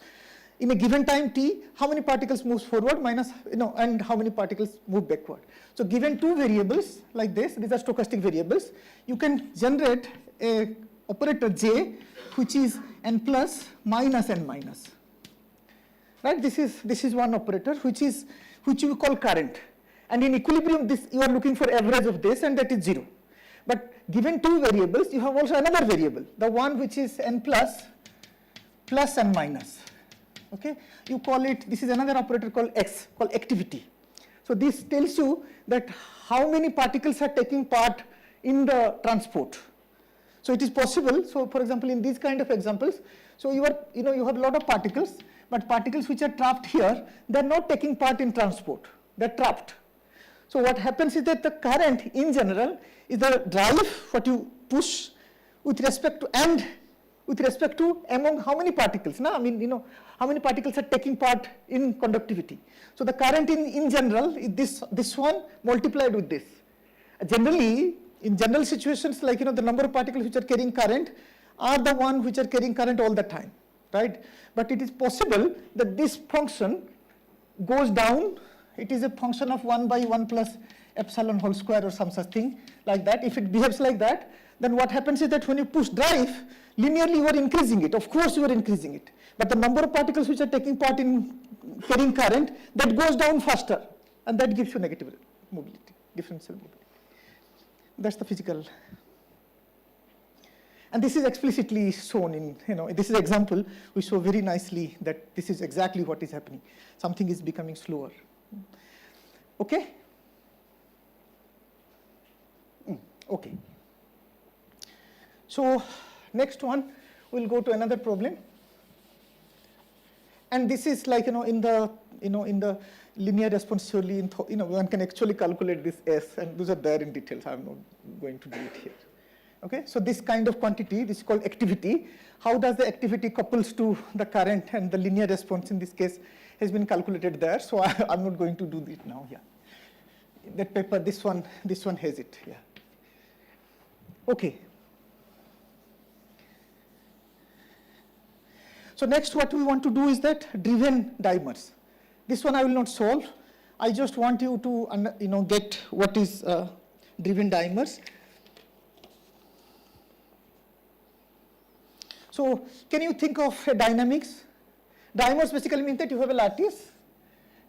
In a given time t, how many particles moves forward minus, and how many particles move backward. So given two variables like this, these are stochastic variables, you can generate a operator j, which is n plus minus n minus. Right? This is one operator which you call current, and in equilibrium you are looking for average of this, and that is 0. But given two variables, you have also another variable, the one which is n plus n minus. Okay, you call it, this is another operator called x, called activity. So this tells you that how many particles are taking part in the transport. So it is possible. So for example, in these kind of examples, so you have a lot of particles, but particles which are trapped here, they are not taking part in transport. They are trapped. So what happens is that the current in general is the drive what you push with respect to among how many particles. Now, I mean, how many particles are taking part in conductivity. So the current in general is this one multiplied with this. Generally, in general situations like the number of particles which are carrying current are the one which are carrying current all the time, right? But it is possible that this function goes down. It is a function of 1 by 1 plus epsilon whole square or some such thing like that. If it behaves like that, then what happens is that when you push drive, linearly you are increasing it. Of course you are increasing it. But the number of particles which are taking part in carrying current, that goes down faster. And that gives you negative mobility, differential mobility. That's the physical. And this is explicitly shown in, this is an example we show very nicely that this is exactly what is happening. Something is becoming slower. Okay? Okay. So next one, we'll go to another problem. And this is like, in the linear response theory, one can actually calculate this S, and those are there in details. I'm not going to do it here. Okay, so this kind of quantity, this is called activity. How does the activity couples to the current, and the linear response in this case has been calculated there. So I'm not going to do it now. Yeah, that paper, this one has it. Yeah. Okay. So next, what we want to do is that driven dimers. This one I will not solve. I just want you to get what is driven dimers. So can you think of a dynamics? Dimers basically means that you have a lattice,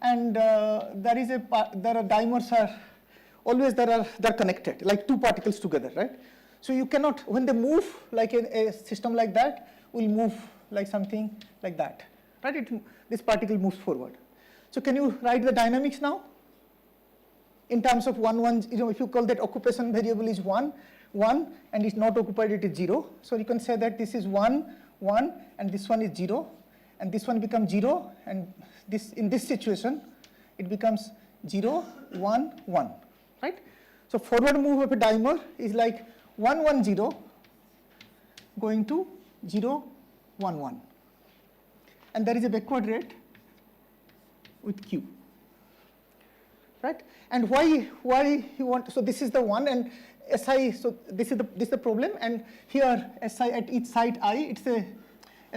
and there are dimers are always they're connected, like two particles together, right? So you cannot, when they move, like a system like that will move like something like that, right? This particle moves forward. So can you write the dynamics now? In terms of 1, 1, if you call that occupation variable is 1, and it's not occupied, it is 0. So you can say that this is 1, 1, and this one is 0, and this one becomes 0, and this in this situation, it becomes 0, 1, 1, right? So forward move of a dimer is like 1, 1, 0 going to 0, 1, 1. And there is a backward rate with Q, right? And why you want, so this is the one, and SI, so this is the problem, and here SI at each site I, it's a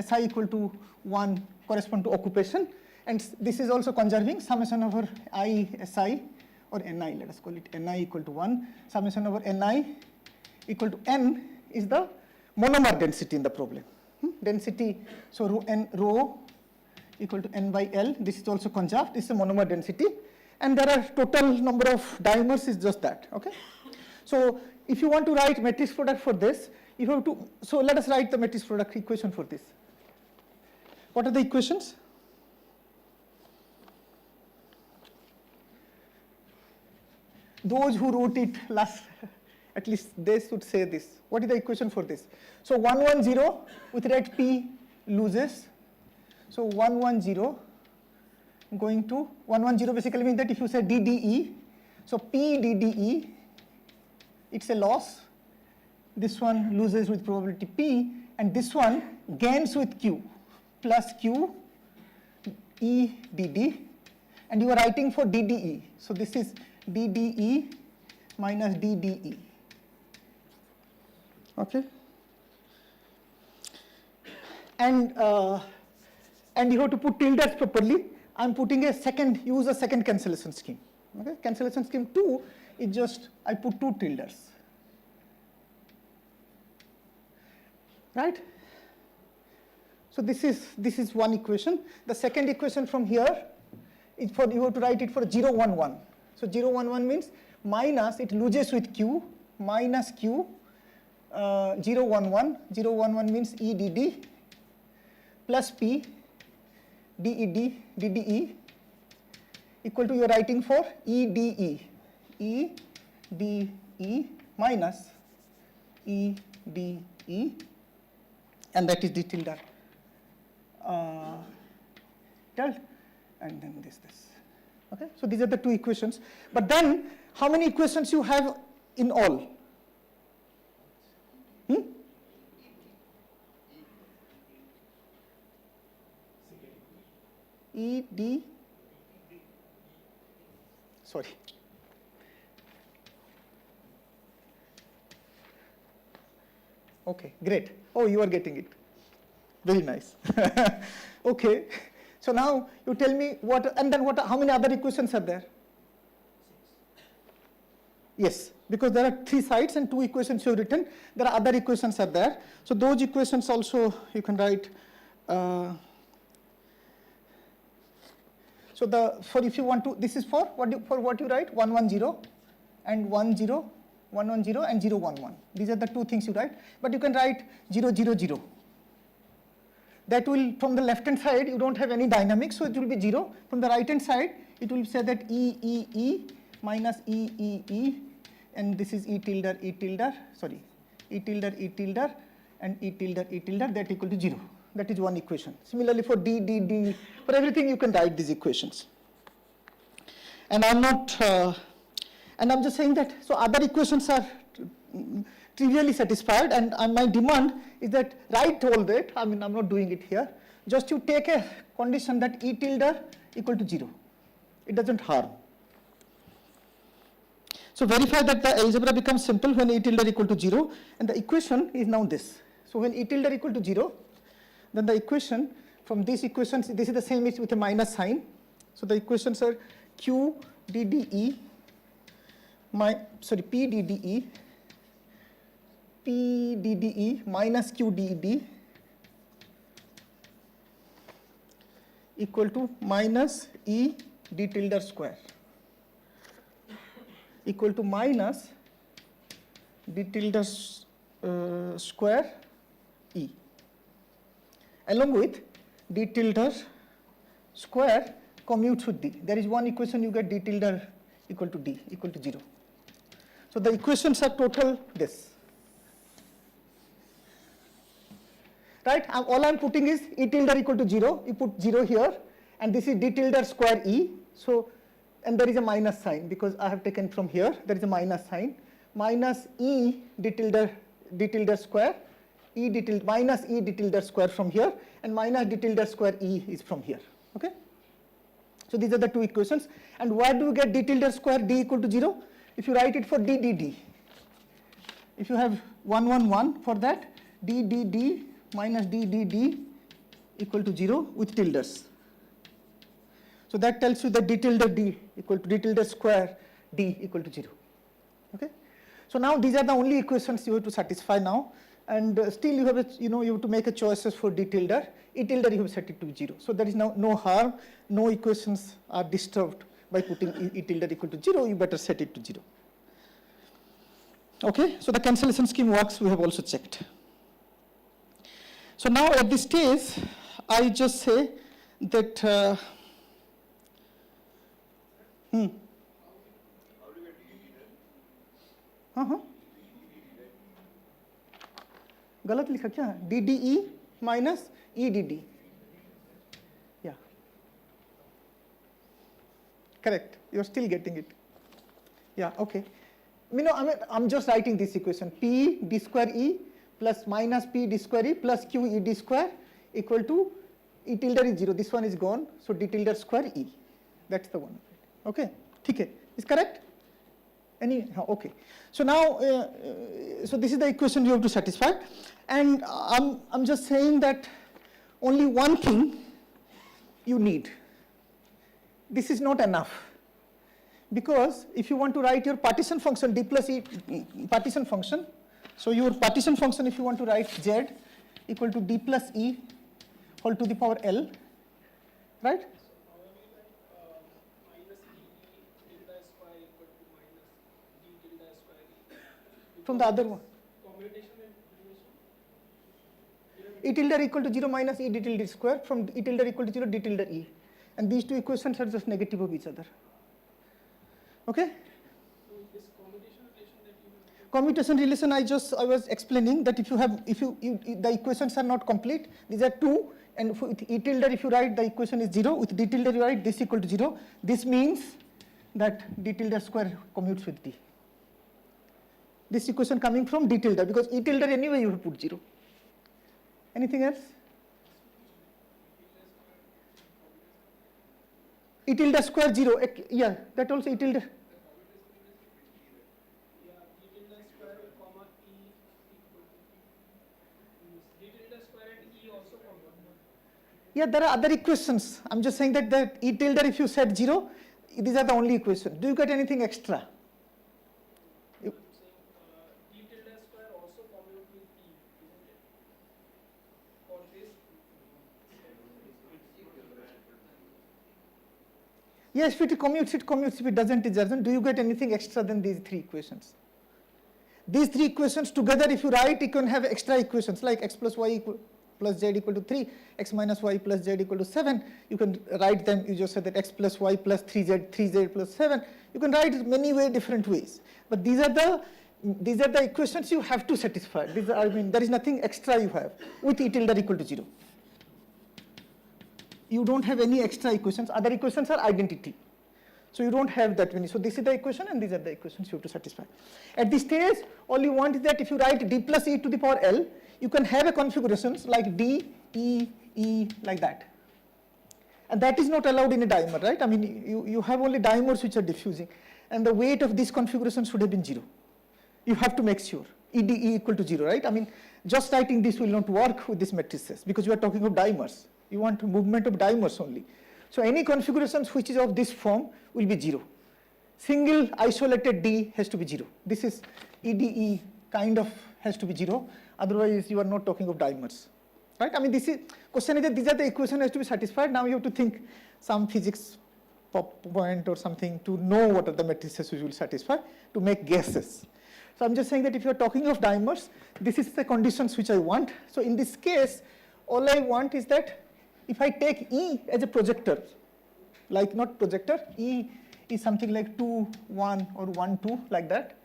SI equal to 1 correspond to occupation, and this is also conserving summation over I SI or Ni, let us call it Ni equal to 1, summation over Ni equal to N is the monomer density in the problem. Density, so rho equal to N by L, this is also conserved, this is a monomer density, and there are total number of dimers is just that, okay? So if you want to write matrix product for this, you have to, so let us write the matrix product equation for this. What are the equations? Those who wrote it last, at least they should say this. What is the equation for this? So 1, 1, 0 with rate P loses. So 1, 1, 0 going to 1, 1, 0 basically means that if you say DDE, so P DDE, it's a loss. This one loses with probability P, and this one gains with Q plus Q E dd, and you are writing for DDE. So this is DDE minus DDE. Okay. And you have to put tildes properly. I'm putting use a second cancellation scheme. Okay, cancellation scheme 2 is just I put 2 tildes. Right? So this is one equation. The second equation from here is for you have to write it for 0, 1, 1. So 0, 1, 1 means minus it loses with Q minus Q 0, 1, 1. 0, 1, 1 means EDD plus P DED DDE equal to you are writing for EDE minus EDE, and that is D tilde and then this. Okay, so these are the 2 equations. But then how many equations you have in all? ED, sorry. Okay, great. Oh, you are getting it. Very nice. Okay. So now you tell me how many other equations are there? 6. Yes, because there are 3 sides and 2 equations you have written. There are other equations are there. So those equations also you can write. So if you want to, this is for what you write 110 and 10, 110 and 011. These are the 2 things you write. But you can write 000. That will, from the left hand side, you don't have any dynamics, so it will be 0. From the right hand side, it will say that E minus E, and this is E tilde, sorry, E tilde, and E tilde, that equal to 0. That is one equation. Similarly for D, for everything you can write these equations. And I'm not, and I'm just saying that, so other equations are trivially satisfied, and my demand is that write all that. I mean, I'm not doing it here. Just you take a condition that E tilde equal to 0. It doesn't harm. So verify that the algebra becomes simple when E tilde equal to 0, and the equation is now this. So when E tilde equal to 0, then the equation from these equations, this is the same with a minus sign. So the equations are Q DDE, P DDE minus Q DED equal to minus E D tilde square equal to minus D tilde square E, along with D tilde square commutes with D. There is one equation you get D tilde equal to D equal to 0. So the equations are total this. Right? All I am putting is E tilde equal to 0. You put 0 here, and this is D tilde square E. So, and there is a minus sign because I have taken from here. There is a minus sign. Minus E D tilde square. E D tilde minus E D tilde square from here, and minus D tilde square E is from here. Okay. So these are the 2 equations. And where do you get D tilde square D equal to 0? If you write it for DDD. If you have 111 for that, DDD minus DDD equal to 0 with tildes. So that tells you that D tilde D equal to D tilde square D equal to 0. Okay. So now these are the only equations you have to satisfy now, and still you have you have to make a choices for D tilde. E tilde you have set it to 0. So there is now no harm, no equations are disturbed by putting E tilde equal to 0. You better set it to 0. Okay. So the cancellation scheme works. We have also checked. So now at this stage, I just say that How do you get DDE then? गलत लिखा क्या? DDE minus EDD. Yeah. Correct. You're still getting it. Yeah. Okay. I'm just writing this equation: P D square E plus minus P D square E plus Q E D square equal to E tilde is 0, this one is gone, so d tilde square E. That's the one. Okay, okay, is correct? Okay. So now, so this is the equation you have to satisfy, and I'm just saying that only one thing you need. This is not enough, because if you want to write your partition function d plus E partition function, so your partition function, if you want to write z equal to d plus E whole to the power L, right? From the other one. E tilde equal to 0 minus E d tilde square, from E tilde equal to 0 d tilde E. And these two equations are just negative of each other. Okay? Commutation relation, I was explaining that if the equations are not complete, these are 2, and with E tilde if you write the equation is 0, with d tilde you write this equal to 0, this means that d tilde square commutes with d. This equation coming from d tilde, because E tilde anyway you have put 0. Anything else? E tilde square 0, yeah, that also E tilde. Yeah, there are other equations. I'm just saying that E tilde, if you set 0, these are the only equations. Do you get anything extra? Yes, if it commutes, it commutes. If it doesn't, it doesn't. Do you get anything extra than these 3 equations? These 3 equations together, if you write, you can have extra equations like x plus y plus z equal to 3, x minus y plus z equal to 7. You can write them, you just said that x plus y plus 3z plus 7. You can write it many different ways. But these are the equations you have to satisfy. There is nothing extra you have with E tilde equal to 0. You don't have any extra equations. Other equations are identity. So you don't have that many. So this is the equation and these are the equations you have to satisfy. At this stage, all you want is that if you write d plus E to the power L, you can have a configurations like d, E, E, like that. And that is not allowed in a dimer, right? I mean, you have only dimers which are diffusing. And the weight of this configuration should have been 0. You have to make sure. EDE equal to 0, right? I mean, just writing this will not work with these matrices because you are talking of dimers. You want movement of dimers only. So any configurations which is of this form will be 0. Single isolated D has to be 0. This is EDE kind of has to be 0. Otherwise, you are not talking of dimers, right? I mean, this is question is that these are the equation has to be satisfied. Now you have to think some physics point or something to know what are the matrices which will satisfy to make guesses. So I'm just saying that if you are talking of dimers, this is the conditions which I want. So in this case, all I want is that if I take E as a projector, like not projector, E is something like 2, 1 or 1, 2 like that.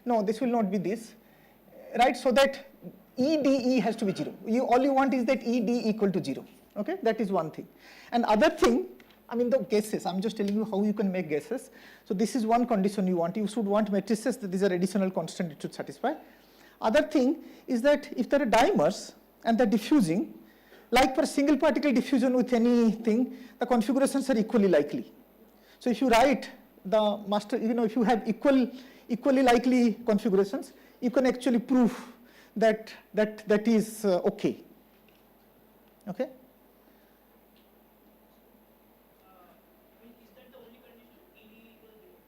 No, this will not be this, right? So that EDE has to be 0. All you want is that ED equal to 0, okay? That is one thing. And other thing, I mean the guesses, I'm just telling you how you can make guesses. So this is one condition you want. You should want matrices that these are additional constant it should satisfy. Other thing is that if there are dimers and they're diffusing, like for single particle diffusion with anything, the configurations are equally likely. So if you write the master, if you have equally likely configurations, you can actually prove that is okay. Okay? Is that the only condition? ED equals 0?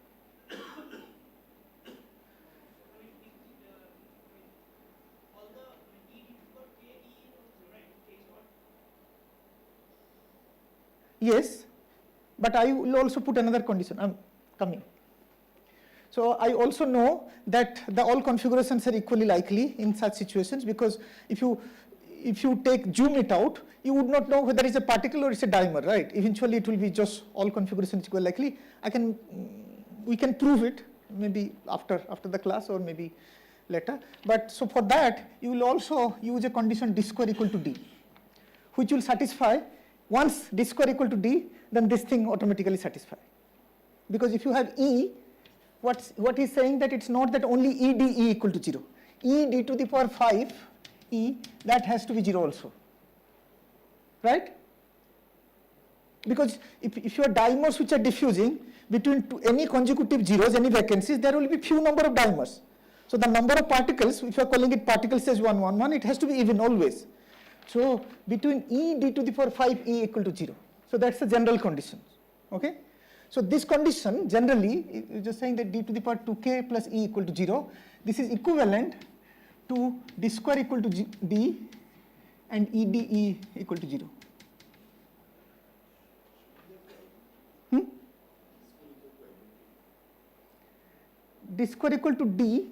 All the ED for KE is right? K is what? Yes, but I will also put another condition. I'm coming. So I also know that all configurations are equally likely in such situations, because if you zoom it out, you would not know whether it's a particle or it's a dimer, right? Eventually it will be just all configurations equal likely. We can prove it maybe after the class or maybe later. But so for that, you will also use a condition d square equal to d, which will satisfy. Once d square equal to d, then this thing automatically satisfies. Because if you have E, what is saying that it's not that only EDE equal to 0. ED to the power 5, E, that has to be 0 also. right? Because if you have dimers which are diffusing between any consecutive zeros, any vacancies, there will be few number of dimers. So the number of particles, if you are calling it particle size 1, 1, 1, it has to be even always. So between E d to the power 5 E equal to 0. So that's the general condition. Okay. So this condition generally is just saying that d to the power 2k plus E equal to 0. This is equivalent to d square equal to d and E d E equal to 0. D square equal to d.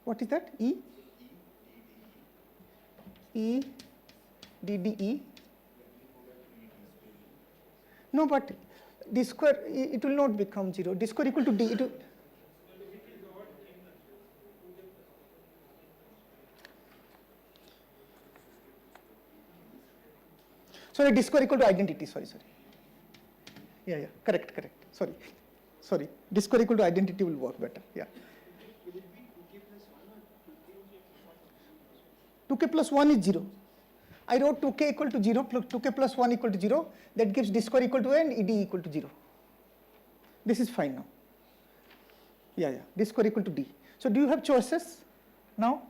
What is that? E? E d d E. No, but d square, it will not become 0. D square equal to d. It will, sorry, d square equal to identity. Sorry. Yeah, correct. Sorry. D square equal to identity will work better. Yeah. 2k plus 1 is 0. I wrote 2k equal to 0 plus 2k plus 1 equal to 0. That gives d square equal to a and ed equal to 0. This is fine now. Yeah. D square equal to d. So do you have choices now?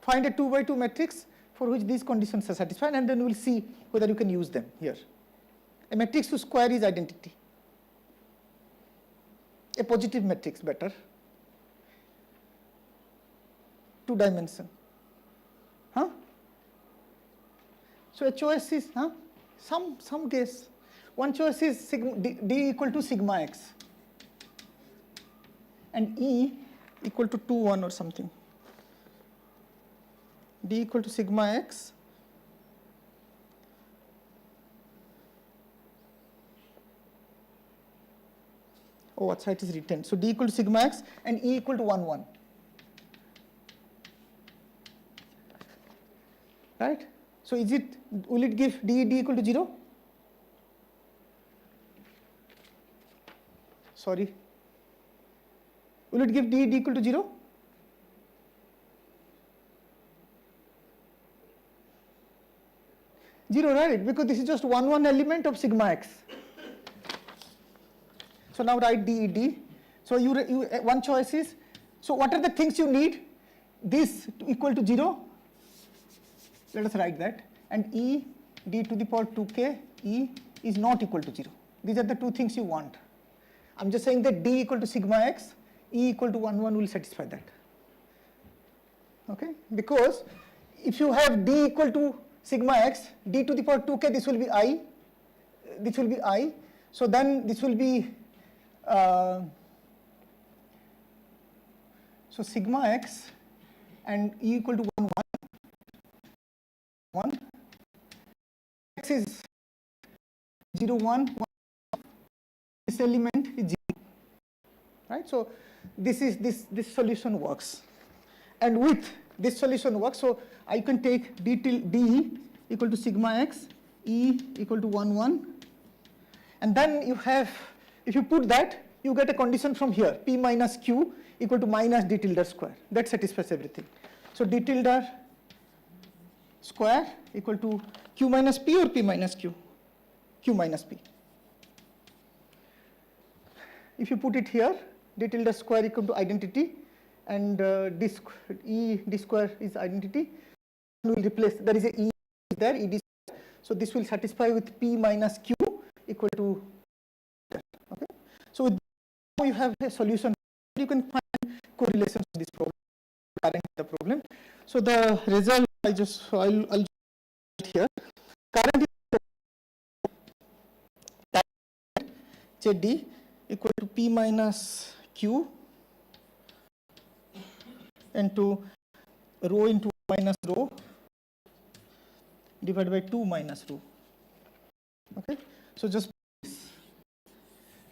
Find a 2 by 2 matrix for which these conditions are satisfied, and then we will see whether you can use them here. A matrix whose square is identity. A positive matrix better. 2 dimension. So a choice is some guess. One choice is sigma, d equal to sigma x and E equal to 2, 1 or something. D equal to sigma x what it is written. So d equal to sigma x and E equal to 1, 1. Right? So will it give d equal to 0? Sorry. Will it give d equal to 0? Zero, right? Because this is just one element of sigma x. So now write d. So you one choice is, so what are the things you need? This equal to 0. Let us write that. And E d to the power 2k E is not equal to 0. These are the two things you want. I'm just saying that d equal to sigma x, E equal to 1, 1 will satisfy that. Okay? Because if you have d equal to sigma x, d to the power 2k, this will be I. This will be I. So then this will be, so sigma x and E equal to 1, 1. X is 0, 1, 1. This element is 0. Right? So this solution works. And with this solution works, so I can take d equal to sigma x, E equal to 1, 1. And then you have, if you put that, you get a condition from here, P minus Q equal to minus d tilde square. That satisfies everything. So d tilde square equal to Q minus P or P minus Q? Q minus P. If you put it here, d tilde square equal to identity, and d square is identity, we will replace, there is a E there, ed square. So this will satisfy with P minus Q equal to, okay. So with now you have a solution. You can find correlations to this problem, current the problem. So the result I'll just here. Current is D equal to P minus Q into rho into minus rho divided by 2 minus rho. Okay. So just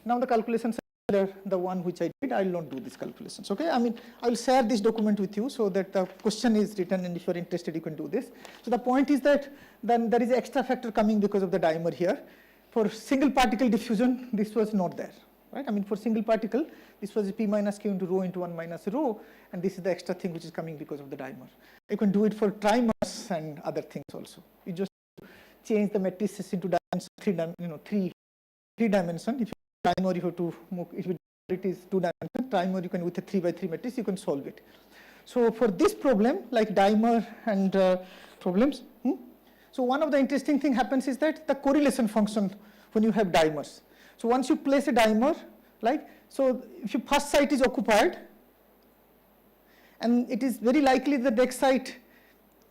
now the calculations are the one which I did. I will not do these calculations. Okay. I mean, I will share this document with you so that the question is written, and if you are interested, you can do this. So the point is that then there is an extra factor coming because of the dimer here. For single particle diffusion, this was not there. right? I mean, for single particle, this was P minus Q into rho into 1 minus rho, and this is the extra thing which is coming because of the dimer. You can do it for trimers and other things also. You just change the matrices into dimension, three dimension. If you trimer, you have to move, if it is 2 dimension, trimer you can with a 3 by 3 matrix, you can solve it. So for this problem, like dimer and problems, so one of the interesting thing happens is that the correlation function when you have dimers. So once you place a dimer, like, so if your first site is occupied, and it is very likely the next site,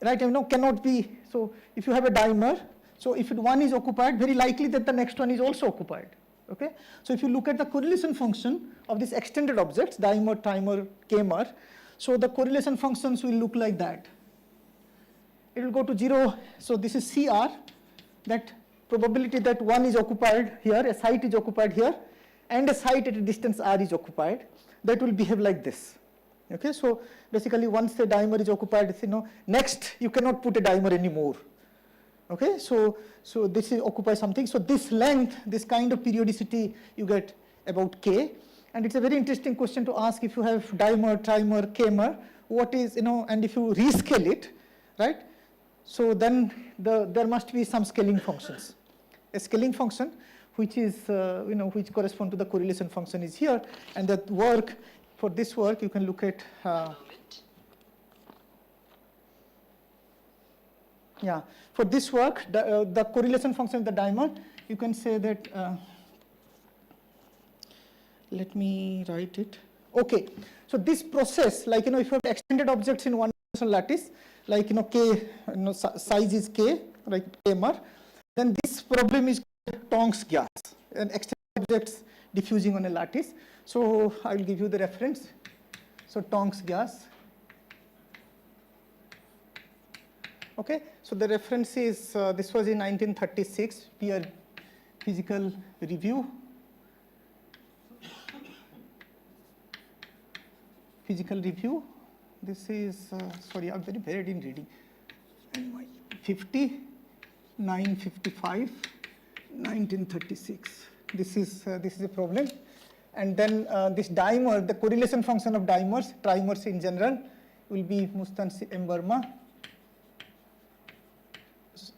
right, cannot be, so if you have a dimer, so if one is occupied, very likely that the next one is also occupied, okay? So if you look at the correlation function of these extended objects, dimer, trimer, k-mer, so the correlation functions will look like that. It will go to 0, so this is CR, that probability that one is occupied here, a site is occupied here, and a site at a distance r is occupied, that will behave like this. Okay, so basically once the dimer is occupied, next you cannot put a dimer anymore. Okay, so this is occupy something. So this length, this kind of periodicity you get about k, and it's a very interesting question to ask if you have dimer, trimer, k-mer, what is, and if you rescale it, right? So then there must be some scaling functions. A scaling function which is, which correspond to the correlation function is here, and that work, for this work you can look at, for this work, the correlation function of the dimer, you can say that, let me write it. Okay, so this process, like, if you have extended objects in one dimensional lattice, like, k, size is k, like k-mer, then this problem is Tonks gas, and extended objects diffusing on a lattice. So I will give you the reference. So Tonks gas. Okay, so the reference is, this was in 1936, Peer Physical Review. Physical Review. This is, sorry, I'm very bad in reading. 50, 955, 1936. This is a problem. And then this dimer, the correlation function of dimers, trimers in general, will be Mustansi M. Verma,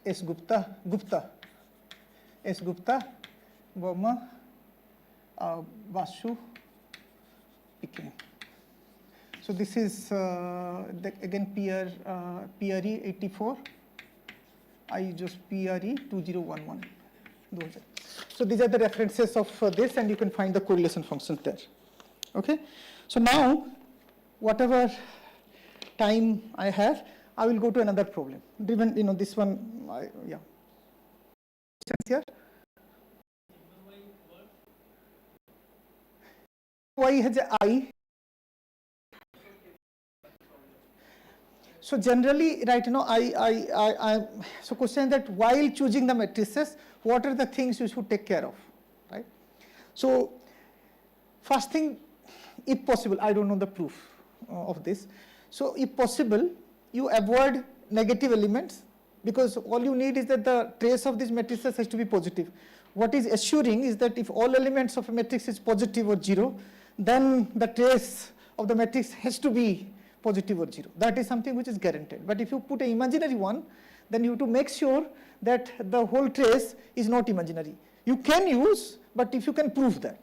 S. Gupta, S. Gupta, Verma, Basu, Pikin. So this is again PRE 84. I use just PRE 2011. So these are the references of this, and you can find the correlation functions there. Okay. So now, whatever time I have, I will go to another problem. Driven, this one, yeah. Here. Y has a I. So generally, right, so question that while choosing the matrices, what are the things you should take care of, right? So first thing, if possible, I don't know the proof of this. So if possible, you avoid negative elements, because all you need is that the trace of these matrices has to be positive. What is assuring is that if all elements of a matrix is positive or 0, then the trace of the matrix has to be positive or 0. That is something which is guaranteed. But if you put an imaginary one, then you have to make sure that the whole trace is not imaginary. You can use, but if you can prove that,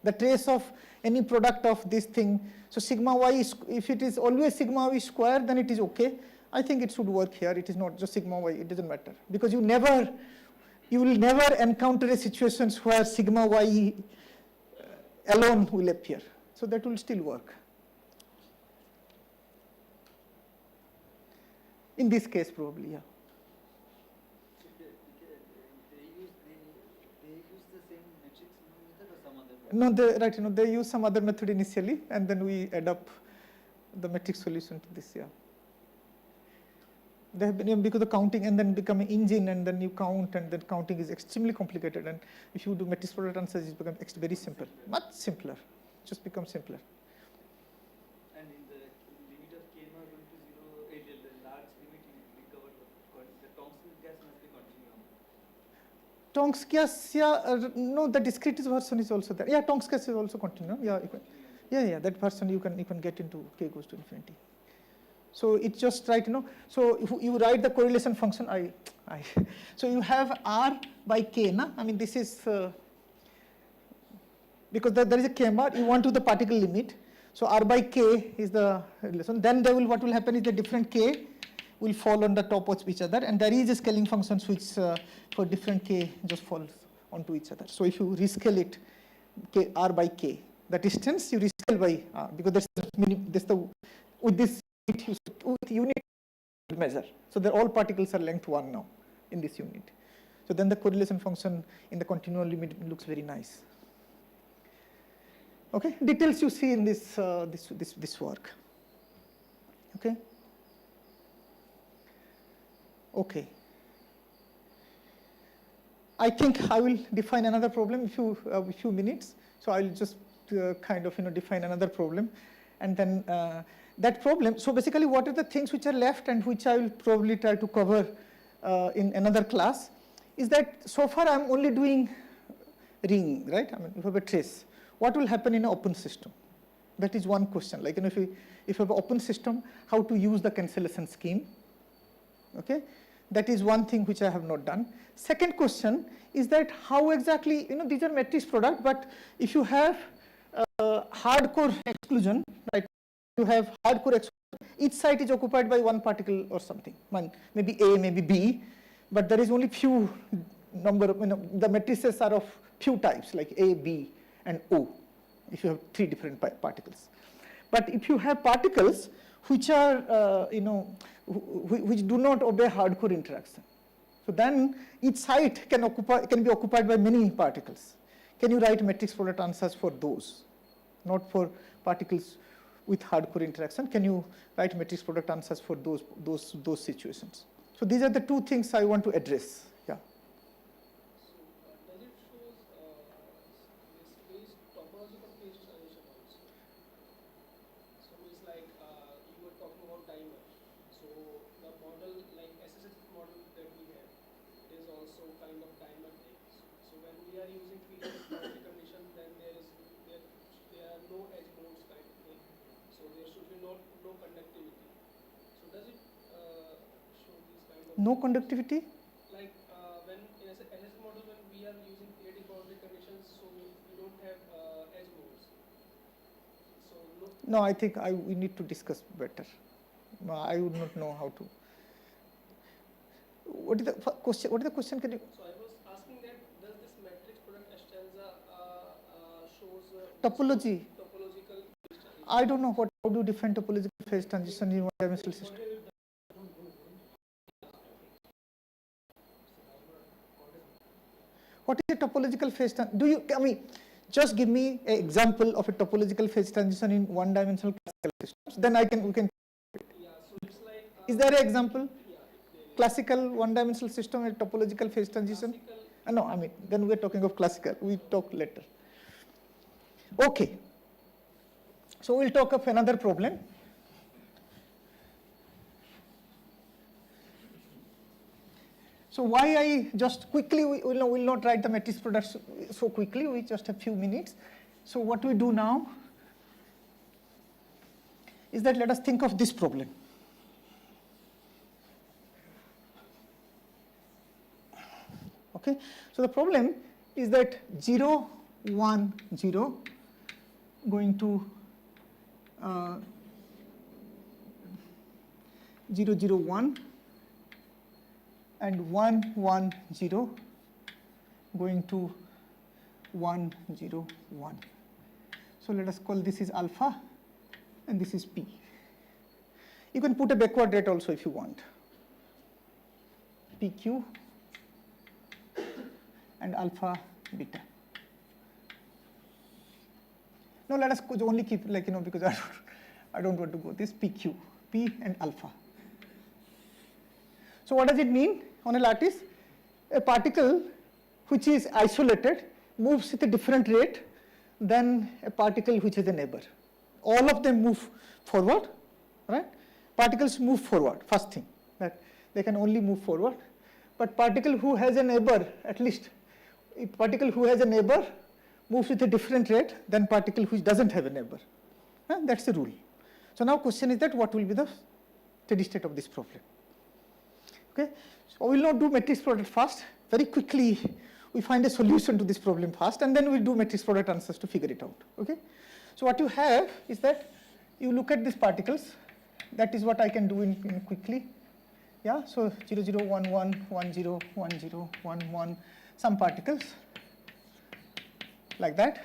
the trace of any product of this thing, so sigma y, if it is always sigma y square, then it is okay. I think it should work here. It is not just sigma y, it doesn't matter. Because you will never encounter a situation where sigma y alone will appear. So that will still work. In this case, probably, yeah. They use the same matrix method or some other method? No, they use some other method initially, and then we add up the matrix solution to this, yeah. They have been, because the counting and then become an engine, and then you count, and then counting is extremely complicated. And if you do matrix product answers, it becomes very simple, much simpler, just becomes simpler. And in the limit of k not going to 0, the large limit we covered, the Thomson gas must be continuum. Tonskiasya, no, the discrete version is also there. Yeah, Tonskiasya is also continuum. Yeah, yeah, that version you can get into k goes to infinity. So it's just right, so if you write the correlation function, so you have r by k, na? I mean, this is, because there is a k bar, you want to the particle limit. So r by k is the relation. Then what will happen is the different k will fall on the top of each other, and there is a scaling functions which for different k just falls onto each other. So if you rescale it, r by k, the distance you rescale by r, because that's the with this with unit measure. So all particles are length 1 now in this unit. So then the correlation function in the continuum limit looks very nice. Okay, details you see in this this work. Okay. Okay. I think I will define another problem in a few minutes. So I'll just kind of define another problem, and then that problem. So basically, what are the things which are left and which I will probably try to cover in another class? Is that so far I'm only doing ring, right? I mean, if you have a trace, what will happen in an open system? That is one question. Like if you have an open system, how to use the cancellation scheme? Okay. That is one thing which I have not done. Second question is that how exactly, these are matrix product, but if you have hardcore exclusion, right? You have hardcore exclusion, each site is occupied by one particle or something, maybe A, maybe B, but there is only few number, the matrices are of few types like A, B, and O, if you have 3 different particles. But if you have particles which are, which do not obey hardcore interaction, so then each site can be occupied by many particles. Can you write matrix product answers for those? Not for particles with hardcore interaction. Can you write matrix product answers for those situations? So these are the 2 things I want to address. Yeah. So does it shows this phase topological phase transition also? So it's like you were talking about timer. So the model, like SSS model that we have, it is also kind of timer thing. So when we are using feedback boundary condition, then there are no edge modes kind of thing. So there should be no conductivity. So does it show these kind of No conductivity? like when in SSS model, when we are using creative boundary conditions, so we don't have edge modes. So No, I think we need to discuss better. No, I would not know how to. What is the question? What is the question? Can you? I was asking that does this matrix product stanza shows Topology. topological I don't know how do you define topological phase transition in one-dimensional system. What is a topological phase transition? Just give me an example of a topological phase transition in one-dimensional classical systems. Then we can. Yeah, so it's like Is there an example? yeah, Classical one-dimensional system, a topological phase transition? No, then we're talking of classical. We talk later. Okay. So we'll talk of another problem. So why I just quickly, we will not write the matrix products so quickly, we just have few minutes. So what we do now is that let us think of this problem. Okay, so the problem is that 0, 1, 0 going to 0, 0, 1 and 1, 1, 0 going to 1, 0, 1. So let us call this is alpha and this is P. You can put a backward rate also if you want. PQ and alpha beta. No, let us only keep because I don't want to go this PQ, P and alpha. So what does it mean on a lattice? A particle which is isolated moves at a different rate than a particle which is a neighbor. All of them move forward, right? Particles move forward, first thing, that they can only move forward. But particle who has a neighbor, at least a particle who has a neighbor moves with a different rate than particle which doesn't have a neighbor. That's the rule. So now question is that what will be the steady state of this problem? Okay, so we will not do matrix product first. Very quickly we find a solution to this problem first, and then we'll do matrix product answers to figure it out. Okay, so what you have is that you look at these particles. That is what I can do in quickly. Yeah, so 0, 0, 1, 1, 1, 0, 1, 0, 1, 1, some particles like that.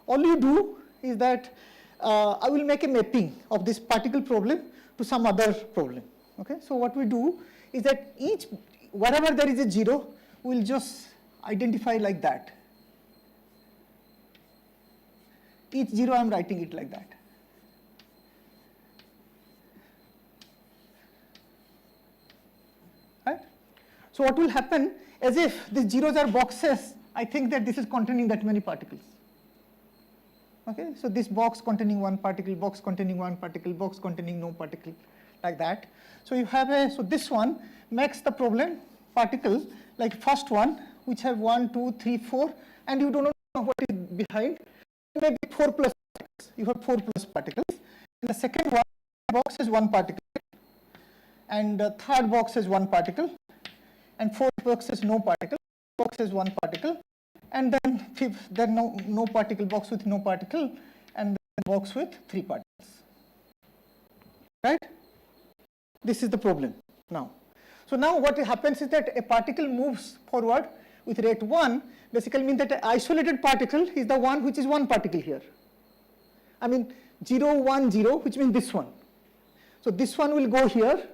All you do is that I will make a mapping of this particle problem to some other problem. Okay, so what we do is that wherever there is a 0, we'll just identify like that. Each 0 I'm writing it like that. Right? So what will happen, as if these zeros are boxes, I think that this is containing that many particles. Okay, so this box containing one particle, box containing one particle, box containing no particle, like that. So you have so this one makes the problem particle like first one, which have 1, 2, 3, 4, and you don't know what is behind. Maybe 4 plus particles. You have 4 plus particles. And the second one box is 1 particle, and the third box is 1 particle, and fourth box is no particle, box is 1 particle, and then fifth, then no particle, box with no particle, and then box with 3 particles. Right? This is the problem now. So now what happens is that a particle moves forward with rate 1, basically means that an isolated particle is the one which is 1 particle here. I mean 0, 1, 0, which means this one. So this one will go here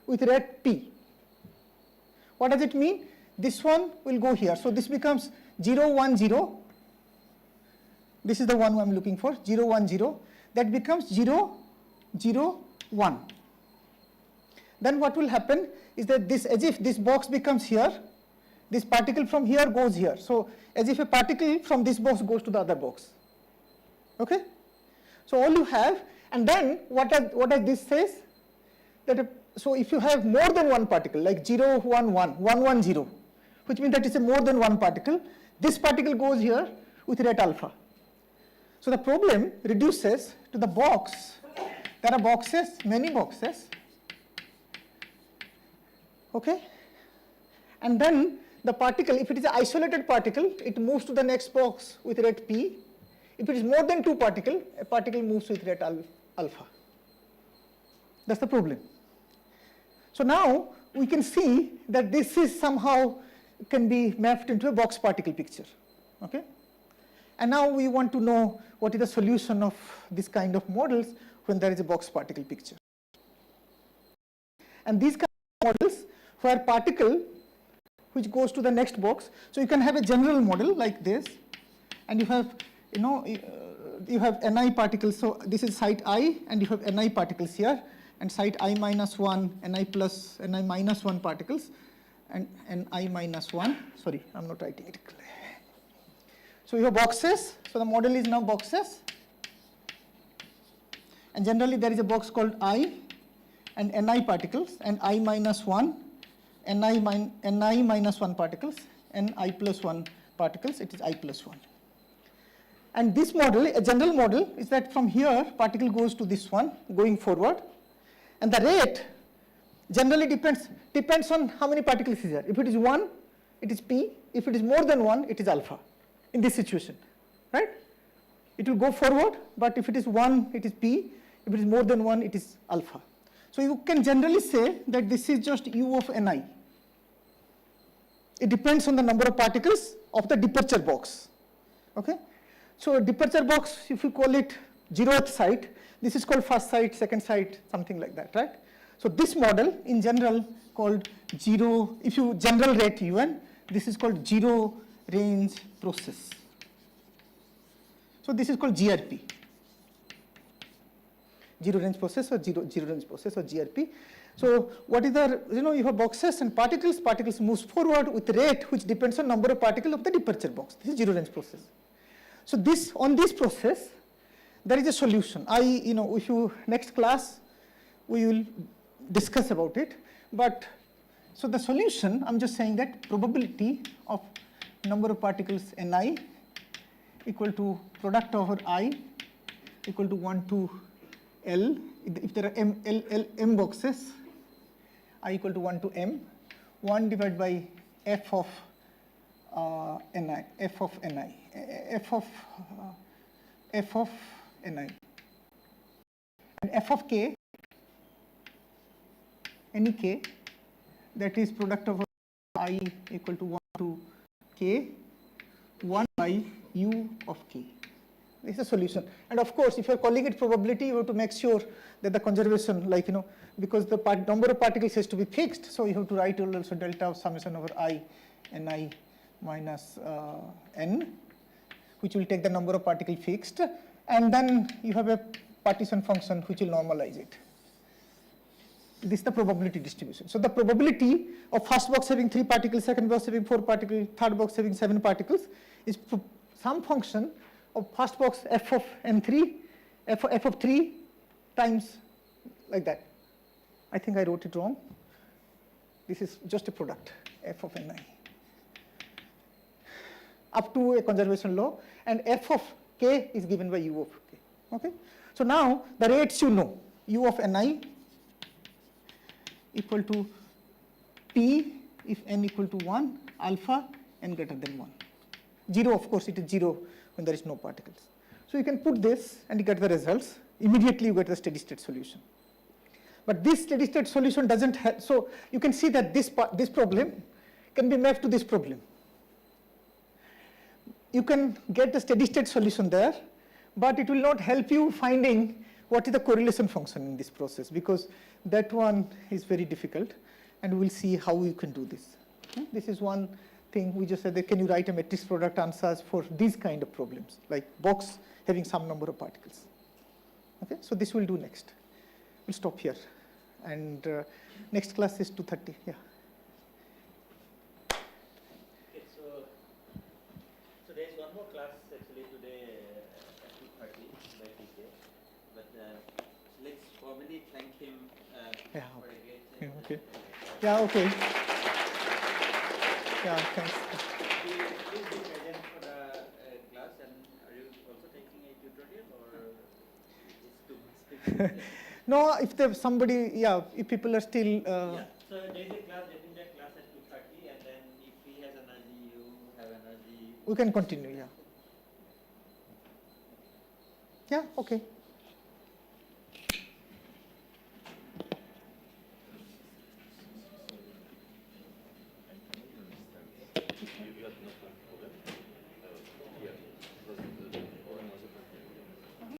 with rate p. What does it mean? This one will go here. So this becomes 0, 1, 0. This is the one I'm looking for, 0, 1, 0. That becomes 0, 0, 1. Then what will happen is that this, as if this box becomes here, this particle from here goes here. So as if a particle from this box goes to the other box. Okay? So all you have, and then what does this says? That so if you have more than 1 particle, like 0, 1, 1, 1, 1, 0, which means that it's a more than 1 particle, this particle goes here with rate alpha. So the problem reduces to the box. There are boxes, many boxes. Okay, and then the particle, if it is an isolated particle, it moves to the next box with rate p. If it is more than 2 particles, a particle moves with rate alpha. That's the problem. So now we can see that this is somehow can be mapped into a box particle picture. Okay, and now we want to know what is the solution of this kind of models when there is a box particle picture. And these kind of models where particle which goes to the next box, so you can have a general model like this, and you have you have ni particles. So this is site I, and you have ni particles here, and site I minus 1, ni plus, ni minus 1 particles, and ni minus 1. Sorry, I'm not writing it clearly. So you have boxes. So the model is now boxes, and generally there is a box called I, and ni particles, and I minus 1. Ni minus 1 particles, and I plus 1 particles, it is I plus 1. And this model, a general model, is that from here particle goes to this one going forward, and the rate generally depends on how many particles is there. If it is 1, it is p. If it is more than 1, it is alpha in this situation, right? It will go forward, but if it is 1, it is p. If it is more than 1, it is alpha. So you can generally say that this is just u of ni. It depends on the number of particles of the departure box. Okay, so departure box, if you call it 0th site, this is called first site, second site, something like that, right? So this model in general called 0, if you general rate un, this is called 0 range process. So this is called GRP. 0 range process or 0 range process or GRP. So what is the, you have boxes and particles moves forward with rate which depends on number of particles of the departure box. This is 0 range process. So on this process, there is a solution. If you, next class, we will discuss about it. But, so the solution, I'm just saying that probability of number of particles Ni equal to product over I equal to 1 to L. If there are m boxes, I equal to 1 to m, 1 divided by f of Ni, f of Ni, f of Ni. And f of k, any k, that is product of I equal to 1 to k, 1 by u of k. This is a solution. And of course, if you are calling it probability, you have to make sure that the conservation, like, because the number of particles has to be fixed, so you have to write also delta of summation over I Ni minus n, which will take the number of particle fixed, and then you have a partition function which will normalize it. This is the probability distribution. So the probability of first box having 3 particles, second box having 4 particles, third box having 7 particles is some function of first box f of n3, f of 3 times like that. I think I wrote it wrong. This is just a product, f of Ni, up to a conservation law, and f of k is given by u of k. Okay. So now the rates you know, u of Ni equal to p if n equal to 1, alpha n greater than 1. 0, of course, it is 0 when there is no particles. So you can put this and you get the results. Immediately you get the steady state solution. But this steady state solution doesn't have, so you can see that this problem can be mapped to this problem. You can get the steady state solution there, but it will not help you finding what is the correlation function in this process, because that one is very difficult, and we'll see how you can do this. This is one thing we just said, that can you write a matrix product answers for these kind of problems, like box having some number of particles. Okay, so this we'll do next. We'll stop here, and next class is 2:30. Yeah. Okay, so there is one more class actually today at 2:30 by TK, but let's formally thank him Yeah, for okay. a great Yeah, okay. Yeah, okay. Yeah, thanks. Please be present for the class, and are you also taking a tutorial, or it's too much? No, if there's somebody, yeah, if people are still. Yeah. So there is a class, definitely class at 2:30, and then if he has energy, you have energy. We can continue, yeah. Yeah, okay. You got no